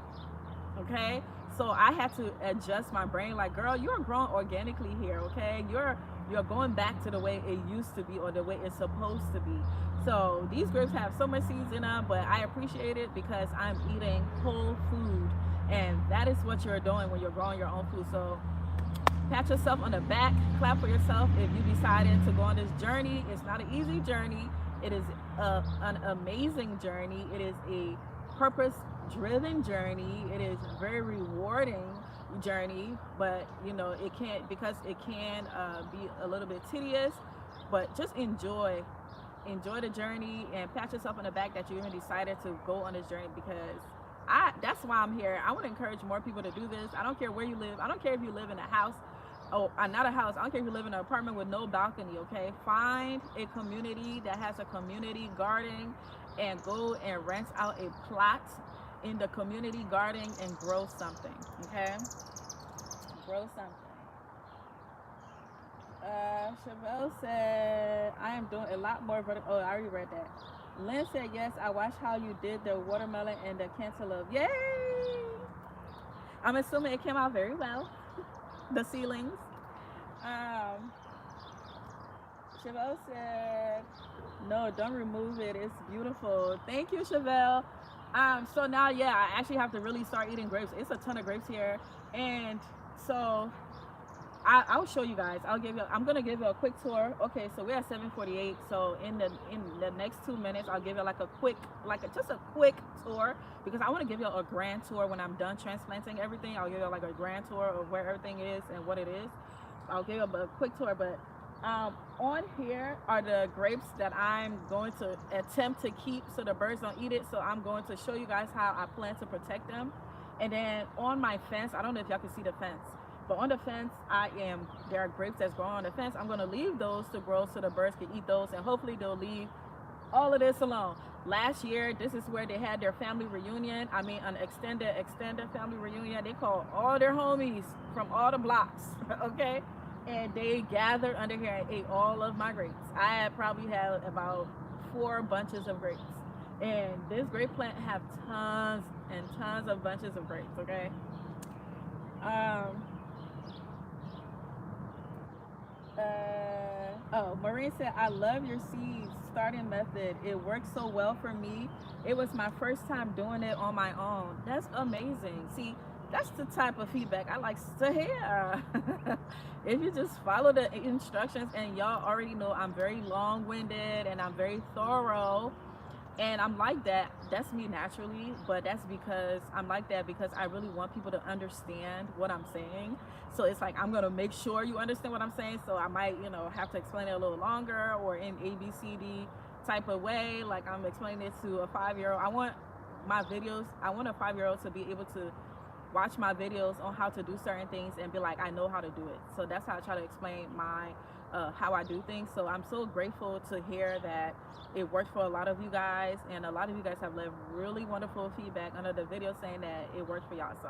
okay? So I had to adjust my brain, like, girl, you're growing organically here, okay? You're going back to the way it used to be, or the way it's supposed to be. So these grapes have so much seeds in them, but I appreciate it because I'm eating whole food, and that is what you're doing when you're growing your own food. So pat yourself on the back, clap for yourself if you decided to go on this journey. It's not an easy journey. It is an amazing journey. It is a purpose-driven journey. It is a very rewarding journey, but you know, it can be a little bit tedious, but just enjoy the journey and pat yourself on the back that you even decided to go on this journey, because that's why I'm here. I want to encourage more people to do this. I don't care where you live. I don't care if you live in a house. Oh, not a house. I don't care if you live in an apartment with no balcony, okay? Find a community that has a community garden and go and rent out a plot in the community garden and grow something, okay? Grow something. Chevelle said, I am doing a lot more vertical. Oh, I already read that. Lynn said, yes, I watched how you did the watermelon and the cantaloupe. Yay! I'm assuming it came out very well. The ceilings. Chevelle said, no, don't remove it. It's beautiful. Thank you, Chevelle. So now, yeah, I actually have to really start eating grapes. It's a ton of grapes here. And so I'll show you guys. I'm gonna give you a quick tour. Okay, so we're at 7:48. So in the next 2 minutes, I'll give you like a quick tour, because I want to give you a grand tour when I'm done transplanting everything. I'll give you like a grand tour of where everything is and what it is. I'll give you a quick tour, but on here are the grapes that I'm going to attempt to keep so the birds don't eat it. So I'm going to show you guys how I plan to protect them. And then on my fence, I don't know if y'all can see the fence, But on the fence, there are grapes that's growing on the fence. I'm going to leave those to grow so the birds can eat those, and hopefully they'll leave all of this alone. Last year, this is where they had their family reunion. I mean, an extended family reunion. They called all their homies from all the blocks, okay? And they gathered under here and ate all of my grapes. I had probably had about 4 bunches of grapes. And this grape plant have tons and tons of bunches of grapes, okay? Maureen said, I love your seeds starting method. It works so well for me. It was my first time doing it on my own. That's amazing. See, that's the type of feedback I like to hear. If you just follow the instructions, and y'all already know I'm very long-winded and I'm very thorough, and I'm like that. That's me naturally, but that's because I'm like that because I really want people to understand what I'm saying. So it's like, I'm gonna make sure you understand what I'm saying. So I might, you know, have to explain it a little longer or in ABCD type of way. Like I'm explaining it to a 5-year-old. I want a 5-year-old to be able to watch my videos on how to do certain things and be like, I know how to do it. So that's how I try to explain my how I do things. So I'm so grateful to hear that it worked for a lot of you guys, and a lot of you guys have left really wonderful feedback under the video saying that it worked for y'all. So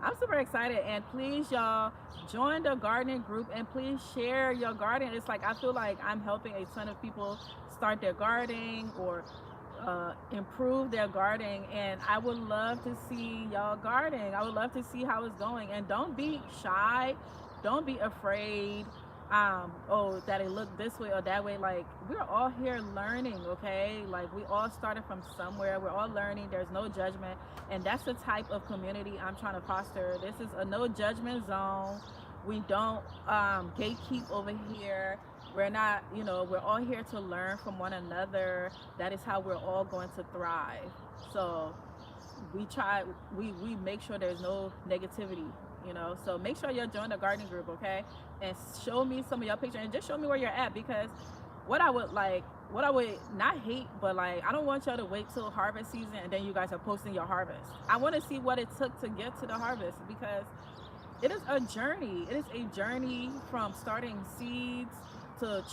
I'm super excited, and please y'all join the gardening group and please share your garden. It's like I feel like I'm helping a ton of people start their gardening or improve their gardening, and I would love to see y'all gardening. I would love to see how it's going, and don't be shy, don't be afraid that it looked this way or that way. Like, we're all here learning, okay? Like, we all started from somewhere. We're all learning. There's no judgment, and that's the type of community I'm trying to foster. This is a no judgment zone. We don't gatekeep over here. We're not, you know, we're all here to learn from one another. That is how we're all going to thrive. So we make sure there's no negativity, you know. So make sure you're joining the gardening group, okay? And show me some of your pictures, and just show me where you're at, because what I would not hate, but like, I don't want y'all to wait till harvest season and then you guys are posting your harvest. I want to see what it took to get to the harvest, because it is a journey. It is a journey from starting seeds to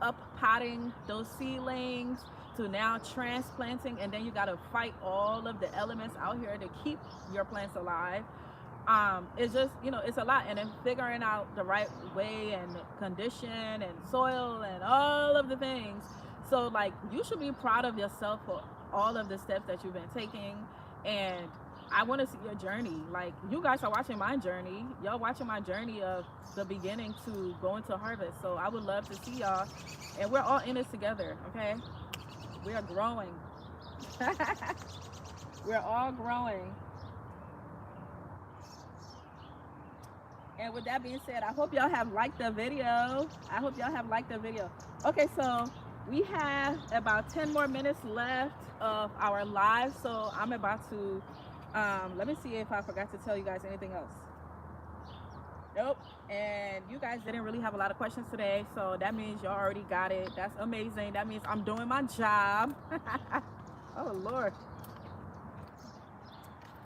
up potting those seedlings to now transplanting, and then you got to fight all of the elements out here to keep your plants alive. It's just, you know, it's a lot, and then figuring out the right way and condition and soil and all of the things. So like, you should be proud of yourself for all of the steps that you've been taking, and I want to see your journey. Like, you guys are watching my journey. Y'all watching my journey of the beginning to going to harvest. So I would love to see y'all, and we're all in this together, okay? We are growing. We're all growing. And with that being said, I hope y'all have liked the video. Okay, so we have about 10 more minutes left of our live. So I'm about to, let me see if I forgot to tell you guys anything else. Nope. And you guys didn't really have a lot of questions today, so that means y'all already got it. That's amazing. That means I'm doing my job. Oh, Lord.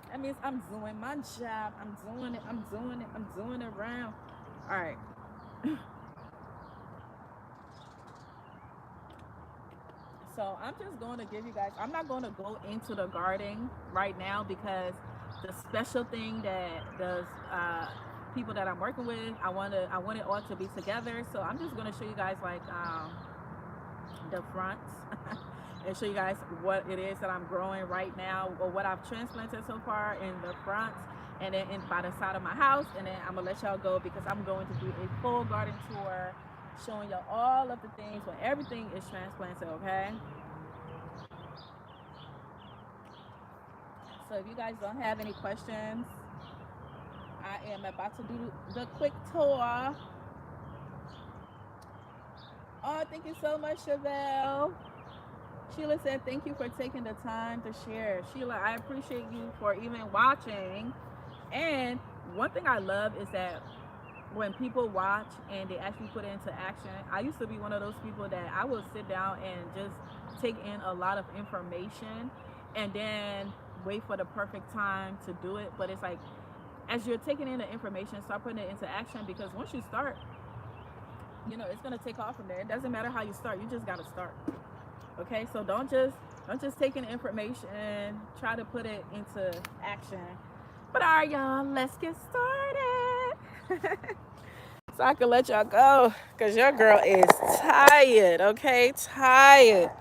That means I'm doing my job. I'm doing it around. All right. So I'm just going to give you guys, I'm not going to go into the garden right now, because the special thing that does people that I'm working with, I want it all to be together. So I'm just going to show you guys like the fronts and show you guys what it is that I'm growing right now, or what I've transplanted so far in the fronts, and then by the side of my house. And then I'm gonna let y'all go, because I'm going to do a full garden tour showing y'all all of the things when everything is transplanted, okay? So if you guys don't have any questions, I am about to do the quick tour. Oh, thank you so much, Chevelle. Sheila said, thank you for taking the time to share. Sheila, I appreciate you for even watching. And one thing I love is that when people watch and they actually put it into action. I used to be one of those people that I would sit down and just take in a lot of information and then wait for the perfect time to do it. But it's like, as you're taking in the information, start putting it into action, because once you start, you know, it's gonna take off from there. It doesn't matter how you start, you just gotta start. Okay, so don't just take in information, try to put it into action. But all right, y'all, let's get started. So I can let y'all go, because your girl is tired, okay? Tired.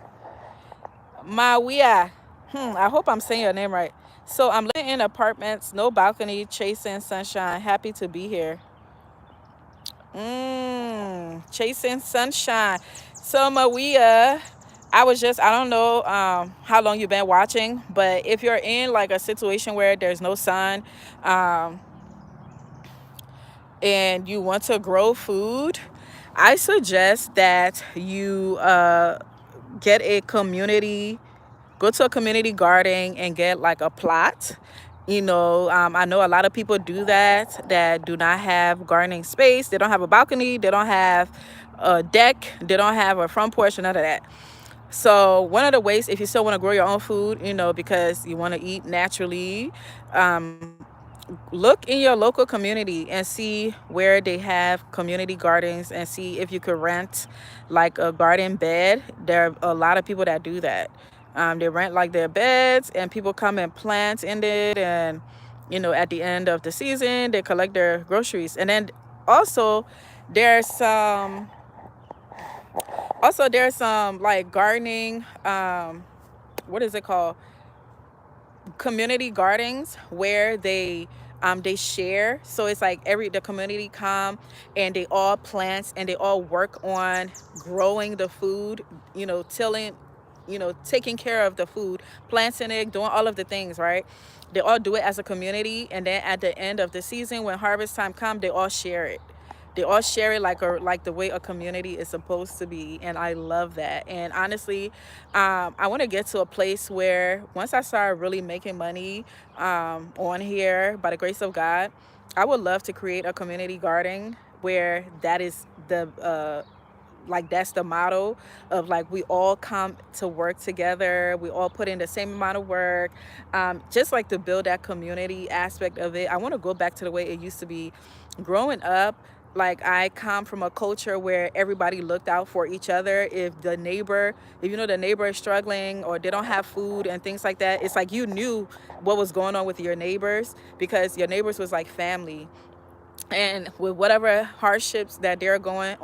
Mawia. I hope I'm saying your name right. So I'm living in apartments, no balcony, chasing sunshine. Happy to be here. Chasing sunshine. So Mawia, I don't know how long you've been watching, but if you're in like a situation where there's no sun, and you want to grow food, I suggest that you get a community, go to a community garden and get like a plot. You know, I know a lot of people do that do not have gardening space. They don't have a balcony, they don't have a deck, they don't have a front porch, none of that. So one of the ways, if you still want to grow your own food, you know, because you want to eat naturally, look in your local community and see where they have community gardens, and see if you could rent like a garden bed. There are a lot of people that do that. They rent like their beds, and people come and plant in it, and you know, at the end of the season they collect their groceries. And then also there's some like gardening, what is it called, community gardens, where they share. So it's like the community come and they all plant and they all work on growing the food, you know, tilling, you know, taking care of the food, planting it, doing all of the things, right? They all do it as a community, and then at the end of the season, when harvest time comes, they all share it. They all share it like the way a community is supposed to be, and I love that. And honestly, I want to get to a place where once I start really making money on here, by the grace of God, I would love to create a community garden where that is the like that's the motto of, like, we all come to work together, we all put in the same amount of work, just like to build that community aspect of it. I want to go back to the way it used to be growing up. Like, I come from a culture where everybody looked out for each other. If you know the neighbor is struggling or they don't have food and things like that, it's like you knew what was going on with your neighbors, because your neighbors was like family. And with whatever hardships that's going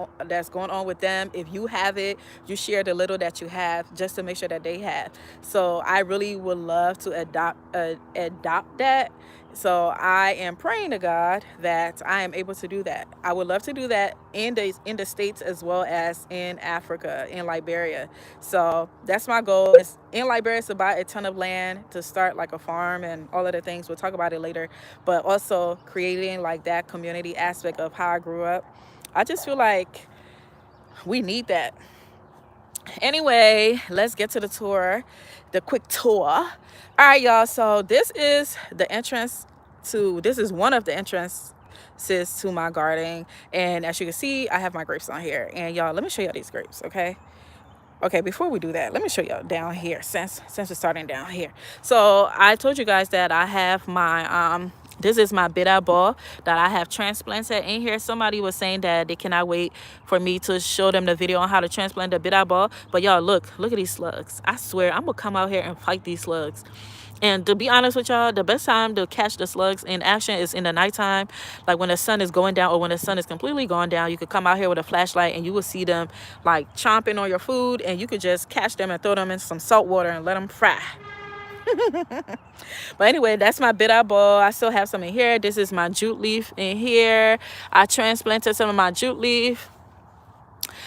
on with them, if you have it, you share the little that you have, just to make sure that they have. So I really would love to adopt that. So I am praying to God that I am able to do that. I would love to do that in the States, as well as in Africa, in Liberia. So that's my goal. In Liberia, to buy a ton of land to start like a farm and all of the things. We'll talk about it later. But also creating like that community aspect of how I grew up. I just feel like we need that. Anyway, let's get to the tour, the quick tour. All right, y'all. So this is one of the entrances to my garden. And as you can see, I have my grapes on here. And y'all, let me show y'all these grapes, okay? Okay, before we do that, let me show y'all down here, since we're starting down here. So I told you guys that I have my this is my bitter ball that I have transplanted in here. Somebody was saying that they cannot wait for me to show them the video on how to transplant the bitter ball. But y'all, look at these slugs. I swear I'm gonna come out here and fight these slugs. And to be honest with y'all, the best time to catch the slugs in action is in the nighttime. Like when the sun is going down, or when the sun is completely gone down, you could come out here with a flashlight and you will see them like chomping on your food, and you could just catch them and throw them in some salt water and let them fry. But anyway, that's my bitter ball. I still have some in here. This is my jute leaf in here. I transplanted some of my jute leaf.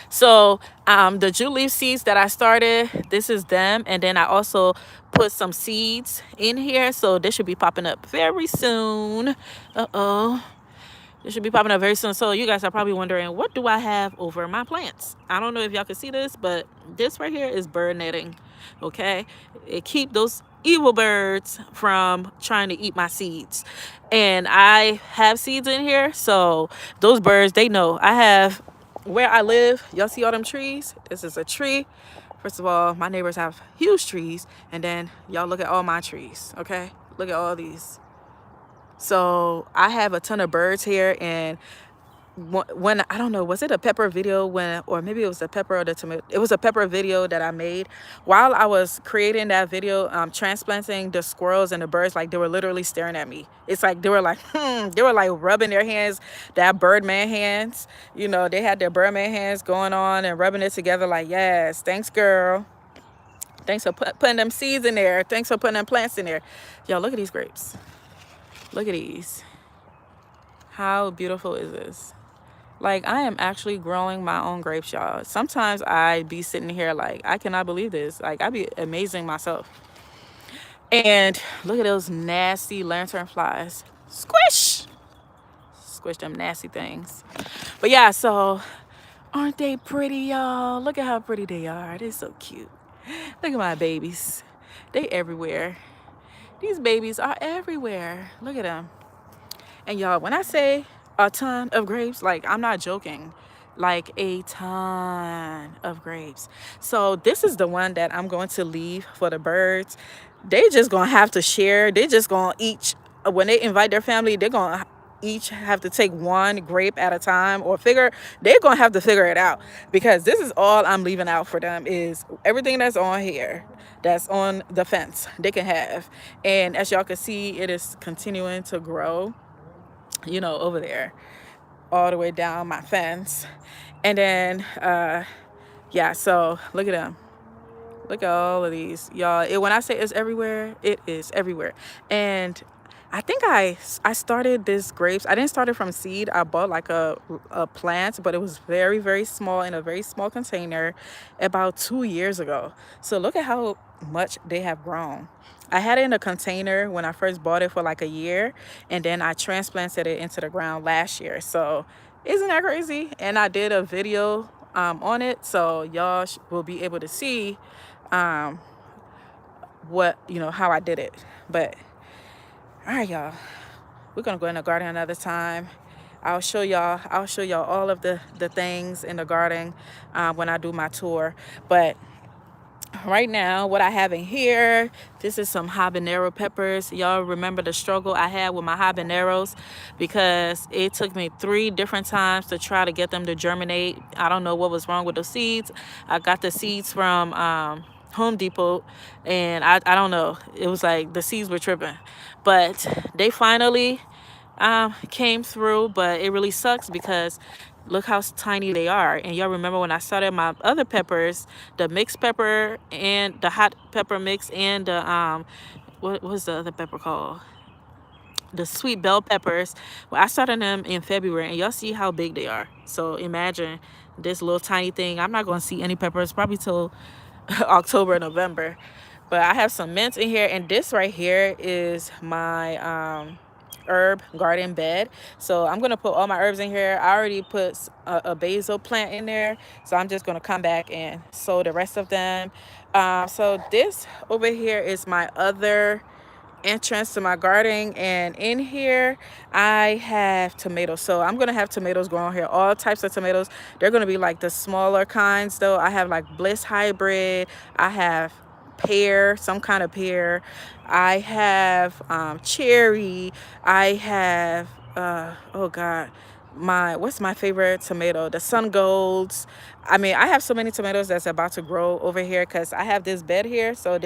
So the jute leaf seeds that I started, this is them. And then I also put some seeds in here, so this should be popping up very soon. This should be popping up very soon. So you guys are probably wondering, what do I have over my plants? I don't know if y'all can see this, but this right here is bird netting. Okay, it keep those evil birds from trying to eat my seeds. And I have seeds in here, so those birds, they know. I have, where I live, y'all see all them trees? This is a tree. First of all, my neighbors have huge trees, and then y'all look at all my trees. Okay, look at all these. So I have a ton of birds here, and when I don't know, was it a pepper video when, or maybe it was a pepper or the tomato, it was a pepper video that I made while I was creating that video, transplanting the squirrels and the birds. Like, they were literally staring at me. It's like they were like they were like rubbing their hands, that birdman hands, you know, they had their birdman hands going on and rubbing it together like, yes, thanks girl, thanks for putting them seeds in there, thanks for putting them plants in there. Y'all, look at these grapes, look at these. How beautiful is this? Like, I am actually growing my own grapes, y'all. Sometimes I be sitting here like, I cannot believe this. Like, I be amazing myself. And look at those nasty lantern flies. Squish! Squish them nasty things. But yeah, so aren't they pretty, y'all? Look at how pretty they are. They're so cute. Look at my babies. They everywhere. These babies are everywhere. Look at them. And y'all, when I say a ton of grapes, like, I'm not joking, like a ton of grapes. So this is the one that I'm going to leave for the birds. They just gonna have to share. They just gonna each, when they invite their family, they're gonna each have to take one grape at a time, or they're gonna have to figure it out, because this is all I'm leaving out for them, is everything that's on here, that's on the fence, they can have. And as y'all can see, it is continuing to grow, you know, over there all the way down my fence. And then yeah, so look at them, look at all of these, y'all. When I say it's everywhere, it is everywhere. And I think I started this grapes, I didn't start it from seed. I bought like a plant, but it was very, very small, in a very small container, about 2 years ago. So look at how much they have grown. I had it in a container when I first bought it for like a year, and then I transplanted it into the ground last year. So isn't that crazy? And I did a video on it, so y'all will be able to see what, you know, how I did it. But all right, y'all, we're gonna go in the garden another time. I'll show y'all all of the things in the garden when I do my tour. But right now, what I have in here, this is some habanero peppers. Y'all remember the struggle I had with my habaneros, because it took me 3 different times to try to get them to germinate. I don't know what was wrong with the seeds. I got the seeds from Home Depot, and I don't know, it was like the seeds were tripping, but they finally came through. But it really sucks because look how tiny they are. And y'all remember when I started my other peppers, the mixed pepper and the hot pepper mix, and the what was the other pepper called, the sweet bell peppers. Well, I started them in February, and y'all see how big they are. So imagine this little tiny thing. I'm not going to see any peppers probably till October, November. But I have some mint in here, and this right here is my herb garden bed. So I'm gonna put all my herbs in here. I already put a basil plant in there, so I'm just gonna come back and sow the rest of them. So this over here is my other entrance to my garden, and in here I have tomatoes. So I'm gonna have tomatoes growing here, all types of tomatoes. They're gonna be like the smaller kinds though. I have like Bliss hybrid, I have pear, some kind of pear, I have cherry, I have oh god, what's my favorite tomato, the sun golds. I mean, I have so many tomatoes that's about to grow over here, because I have this bed here, so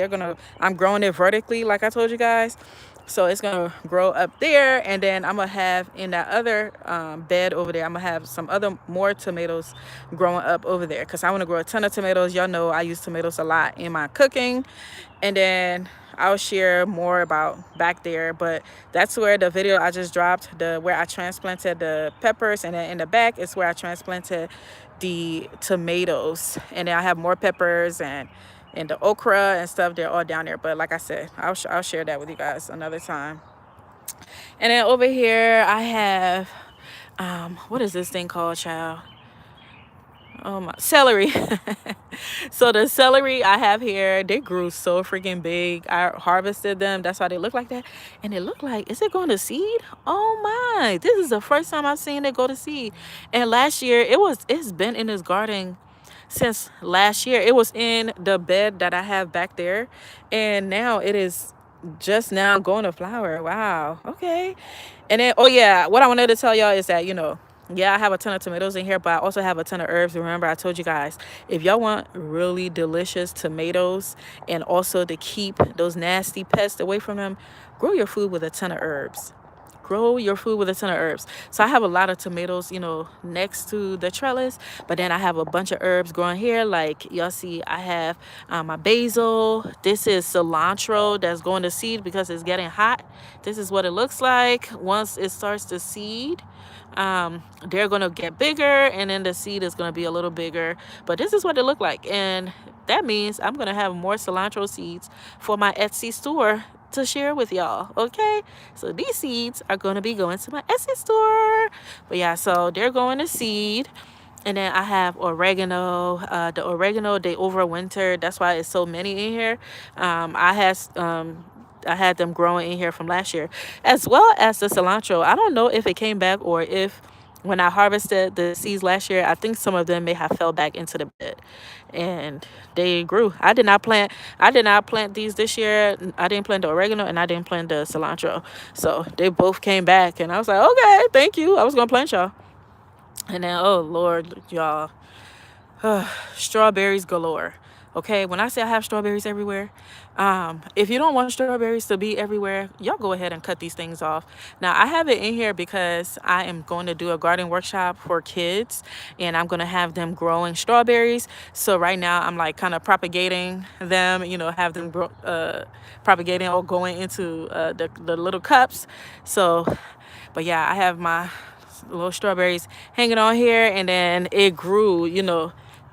I'm growing it vertically like I told you guys. So it's gonna grow up there, and then I'm gonna have in that other bed over there, I'm gonna have some other more tomatoes growing up over there, because I want to grow a ton of tomatoes. Y'all know I use tomatoes a lot in my cooking. And then I'll share more about back there, but that's where the video I just dropped, where I transplanted the peppers, and then in the back is where I transplanted the tomatoes. And then I have more peppers and the okra and stuff. They're all down there, but like I said, I'll share that with you guys another time. And then over here I have what is this thing called, child? Oh my, celery. So the celery I have here, they grew so freaking big. I harvested them, that's why they look like that. And it looked like, is it going to seed? Oh my, this is the first time I've seen it go to seed. And last year it's been in this garden since last year. It was in the bed that I have back there, and now it is just now going to flower. Wow. Okay. And then, oh yeah, what I wanted to tell y'all is that, yeah, I have a ton of tomatoes in here, but I also have a ton of herbs. Remember, I told you guys, if y'all want really delicious tomatoes and also to keep those nasty pests away from them, grow your food with a ton of herbs. Grow your food with a ton of herbs. So I have a lot of tomatoes, next to the trellis, but then I have a bunch of herbs growing here. Like y'all see, I have my basil. This is cilantro that's going to seed because it's getting hot. This is what it looks like once it starts to seed. They're going to get bigger, and then the seed is going to be a little bigger, but this is what it looked like. And that means I'm going to have more cilantro seeds for my Etsy store to share with y'all. Okay, so these seeds are going to be going to my Etsy store. But yeah, so they're going to seed. And then I have oregano. The oregano, they overwintered. That's why it's so many in here. I had them growing in here from last year, as well as the cilantro. I don't know if it came back or if when I harvested the seeds last year, I think some of them may have fell back into the bed, and they grew. I did not plant these this year. I didn't plant the oregano and I didn't plant the cilantro. So they both came back, and I was like, okay, thank you. I was gonna plant y'all. And then, oh Lord, y'all, strawberries galore. Okay, when I say I have strawberries everywhere, if you don't want strawberries to be everywhere, y'all go ahead and cut these things off. Now, I have it in here because I am going to do a garden workshop for kids, and I'm going to have them growing strawberries. So right now, I'm like kind of propagating them, have them grow, propagating or going into the little cups. So, but yeah, I have my little strawberries hanging on here, and then it grew,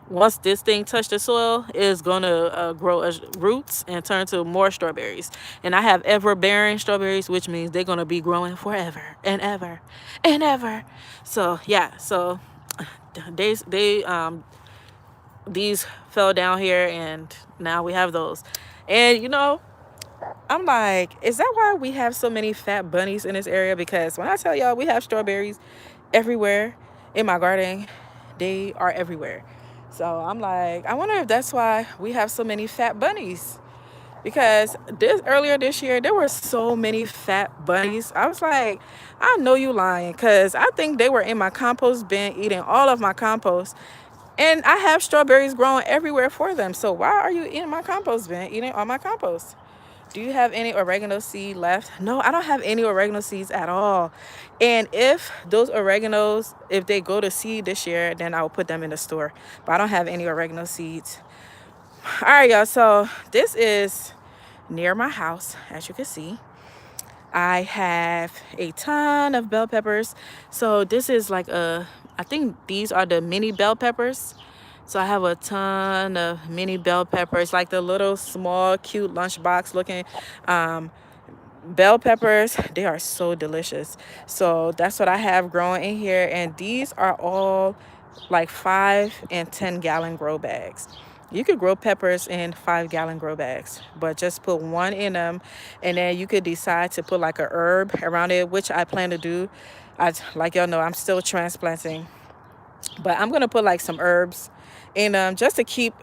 once this thing touched the soil, it's gonna grow as roots and turn to more strawberries. And I have ever bearing strawberries, which means they're gonna be growing forever and ever and ever. So yeah, so these fell down here, and now we have those. And I'm like, is that why we have so many fat bunnies in this area? Because when I tell y'all we have strawberries everywhere in my garden, they are everywhere. So I'm like, I wonder if that's why we have so many fat bunnies. Because earlier this year, there were so many fat bunnies. I was like, I know you lying, because I think they were in my compost bin eating all of my compost. And I have strawberries growing everywhere for them. So why are you in my compost bin eating all my compost? Do you have any oregano seed left? No, I don't have any oregano seeds at all. And if those oreganos, if they go to seed this year, then I'll put them in the store. But I don't have any oregano seeds. All right, y'all. So this is near my house, as you can see. I have a ton of bell peppers. So this is like I think these are the mini bell peppers. So I have a ton of mini bell peppers, like the little small cute lunchbox looking bell peppers. They are so delicious. So that's what I have growing in here. And these are all like 5 and 10 gallon grow bags. You could grow peppers in 5 gallon grow bags, but just put one in them, and then you could decide to put like a herb around it, which I plan to do. Like y'all know, I'm still transplanting, but I'm gonna put like some herbs in them just to keep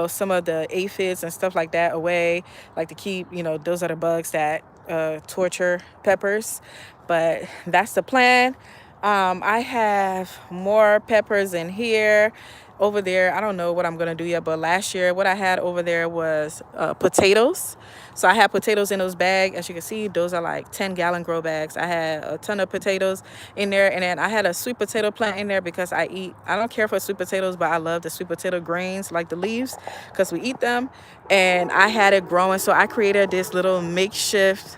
some of the aphids and stuff like that away, like to keep those are the bugs that torture peppers. But that's the plan. I have more peppers in here. Over there, I don't know what I'm gonna do yet, but last year what I had over there was potatoes. So I have potatoes in those bags. As you can see, those are like 10 gallon grow bags. I had a ton of potatoes in there, and then I had a sweet potato plant in there because I don't care for sweet potatoes, but I love the sweet potato grains, like the leaves, because we eat them. And I had it growing, so I created this little makeshift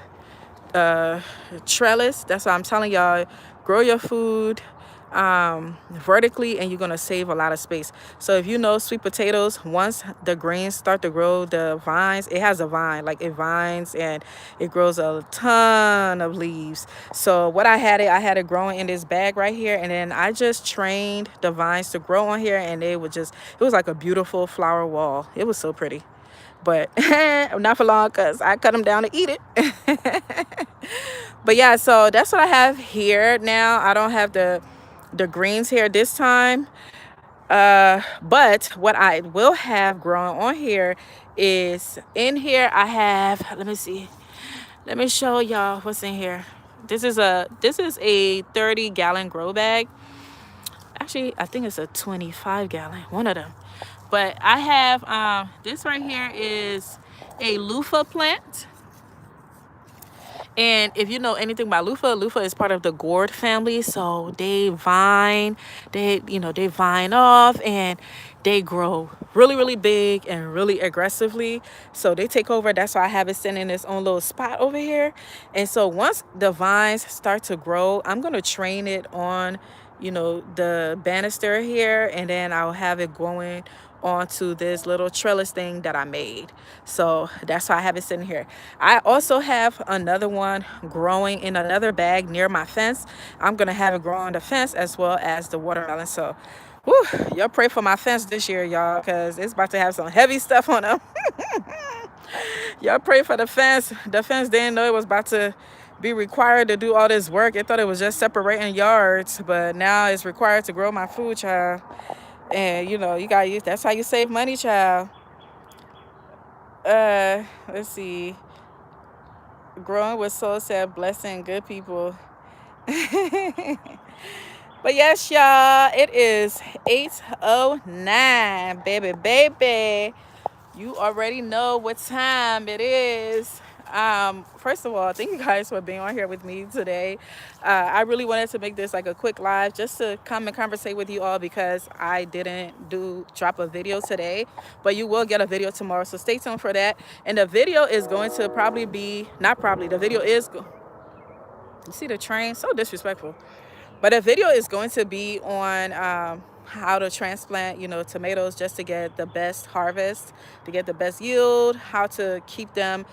trellis. That's why I'm telling y'all, grow your food vertically, and you're gonna save a lot of space. So if you know sweet potatoes, once the grains start to grow, the vines, it has a vine, like it vines and it grows a ton of leaves. So what I had it growing in this bag right here, and then I just trained the vines to grow on here, and it was like a beautiful flower wall. It was so pretty. But not for long, because I cut them down to eat it. But yeah, so that's what I have here now. I don't have the greens here this time. But what I will have growing on here is, in here I have, let me see, Let me show y'all what's in here. This is a 30-gallon grow bag. Actually, I think it's a 25-gallon, one of them. But I have this right here is a loofah plant. And if you know anything about loofah is part of the gourd family. So they vine off, and they grow really, really big and really aggressively. So they take over. That's why I have it sitting in its own little spot over here. And so once the vines start to grow, I'm going to train it on, the banister here, and then I'll have it going onto this little trellis thing that I made. So that's why I have it sitting here. I also have another one growing in another bag near my fence. I'm gonna have it grow on the fence as well as the watermelon. So whew, y'all pray for my fence this year, y'all, because it's about to have some heavy stuff on them. Y'all pray for the fence. The fence didn't know it was about to be required to do all this work. It thought it was just separating yards, but now it's required to grow my food, child. And you gotta use, that's how you save money, child. Let's see. Growing with soul said blessing good people. But yes, y'all, it is 8:09, baby. You already know what time it is. First of all, thank you guys for being on here with me today. I really wanted to make this like a quick live just to come and conversate with you all, because I didn't drop a video today, but you will get a video tomorrow, so stay tuned for that. And the video is going to probably be, not probably, the video is, you see the train, so disrespectful, but the video is going to be on how to transplant, tomatoes just to get the best harvest, to get the best yield, how to keep them,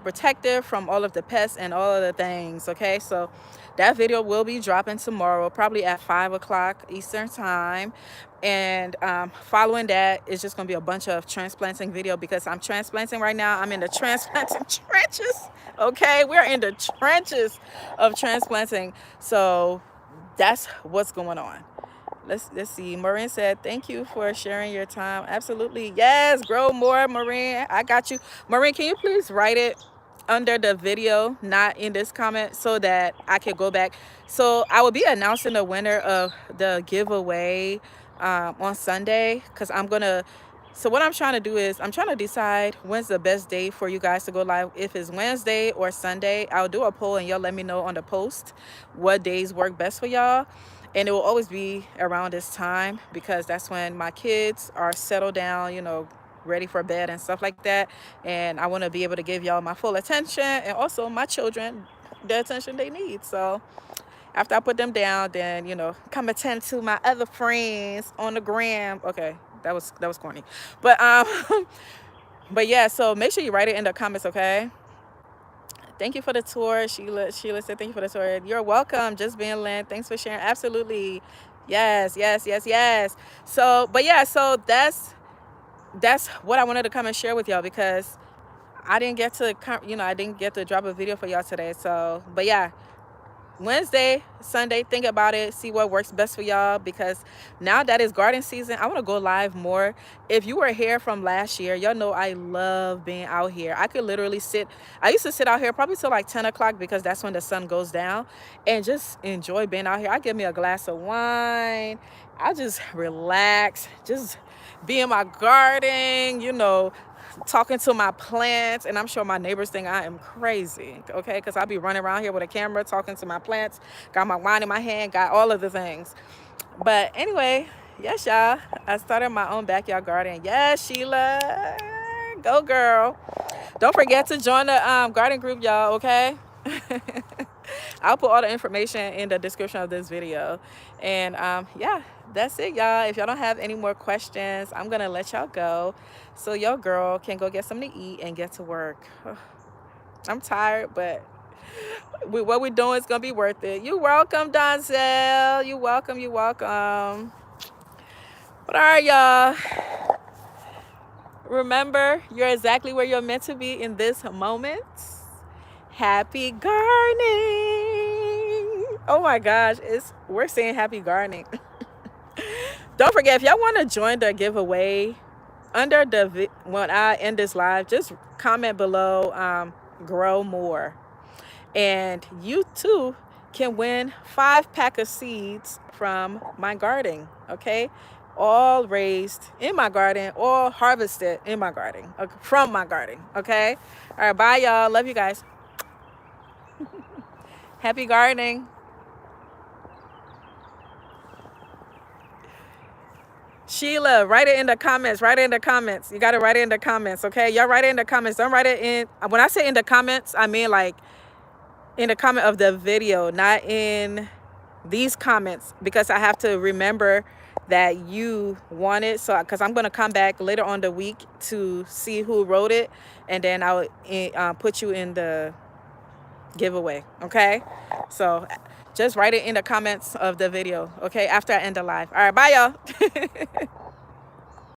protected from all of the pests and all of the things. Okay, so that video will be dropping tomorrow, probably at 5 o'clock Eastern time. And following that, it's just gonna be a bunch of transplanting video, because I'm transplanting right now. I'm in the transplanting trenches. Okay, we're in the trenches of transplanting. So that's what's going on. Let's see. Maureen said, thank you for sharing your time. Absolutely. Yes, grow more, Maureen. I got you. Maureen, can you please write it under the video, not in this comment, so that I can go back? So I will be announcing the winner of the giveaway on Sunday, because so what I'm trying to do is I'm trying to decide when's the best day for you guys to go live. If it's Wednesday or Sunday, I'll do a poll and y'all let me know on the post what days work best for y'all. And it will always be around this time, because that's when my kids are settled down, ready for bed and stuff like that. And I want to be able to give y'all my full attention, and also my children the attention they need. So after I put them down, then, come attend to my other friends on the gram. Okay, that was corny. But but yeah, so make sure you write it in the comments, okay? Thank you for the tour. Sheila said, thank you for the tour. You're welcome. Just being Lynn. Thanks for sharing. Absolutely. Yes. So, but yeah, so that's what I wanted to come and share with y'all, because I didn't get to drop a video for y'all today. So, but yeah, Wednesday, Sunday, think about it, see what works best for y'all, because now that it's garden season, I want to go live more. If you were here from last year, y'all know I love being out here. I could literally I used to sit out here probably till like 10 o'clock, because that's when the sun goes down, and just enjoy being out here. I give me a glass of wine, I just relax, just be in my garden, talking to my plants. And I'm sure my neighbors think I am crazy, okay, because I'll be running around here with a camera talking to my plants, got my wine in my hand, got all of the things. But anyway, yes, y'all, I started my own backyard garden. Yes, Sheila, go girl. Don't forget to join the garden group, y'all, okay? I'll put all the information in the description of this video. And yeah, that's it, y'all. If y'all don't have any more questions, I'm gonna let y'all go, so your girl can go get something to eat and get to work. I'm tired, but what we're doing is gonna be worth it. You're welcome, Donzel. You're welcome. But all right, y'all, remember, you're exactly where you're meant to be in this moment. Happy gardening. Oh my gosh, we're saying happy gardening. Don't forget, if y'all want to join the giveaway, under when I end this live, just comment below grow more. And you too can win 5 pack of seeds from my garden, okay? All raised in my garden or harvested in my garden, from my garden, okay? All right, bye y'all. Love you guys. Happy gardening. Sheila, write it in the comments. Write it in the comments. You got to write it in the comments, okay? Y'all write it in the comments. Don't write it in. When I say in the comments, I mean like in the comment of the video, not in these comments, because I have to remember that you want it. So, because I'm going to come back later on the week to see who wrote it, and then I'll put you in the giveaway, okay? So just write it in the comments of the video, okay, after I end the live. All right, bye y'all.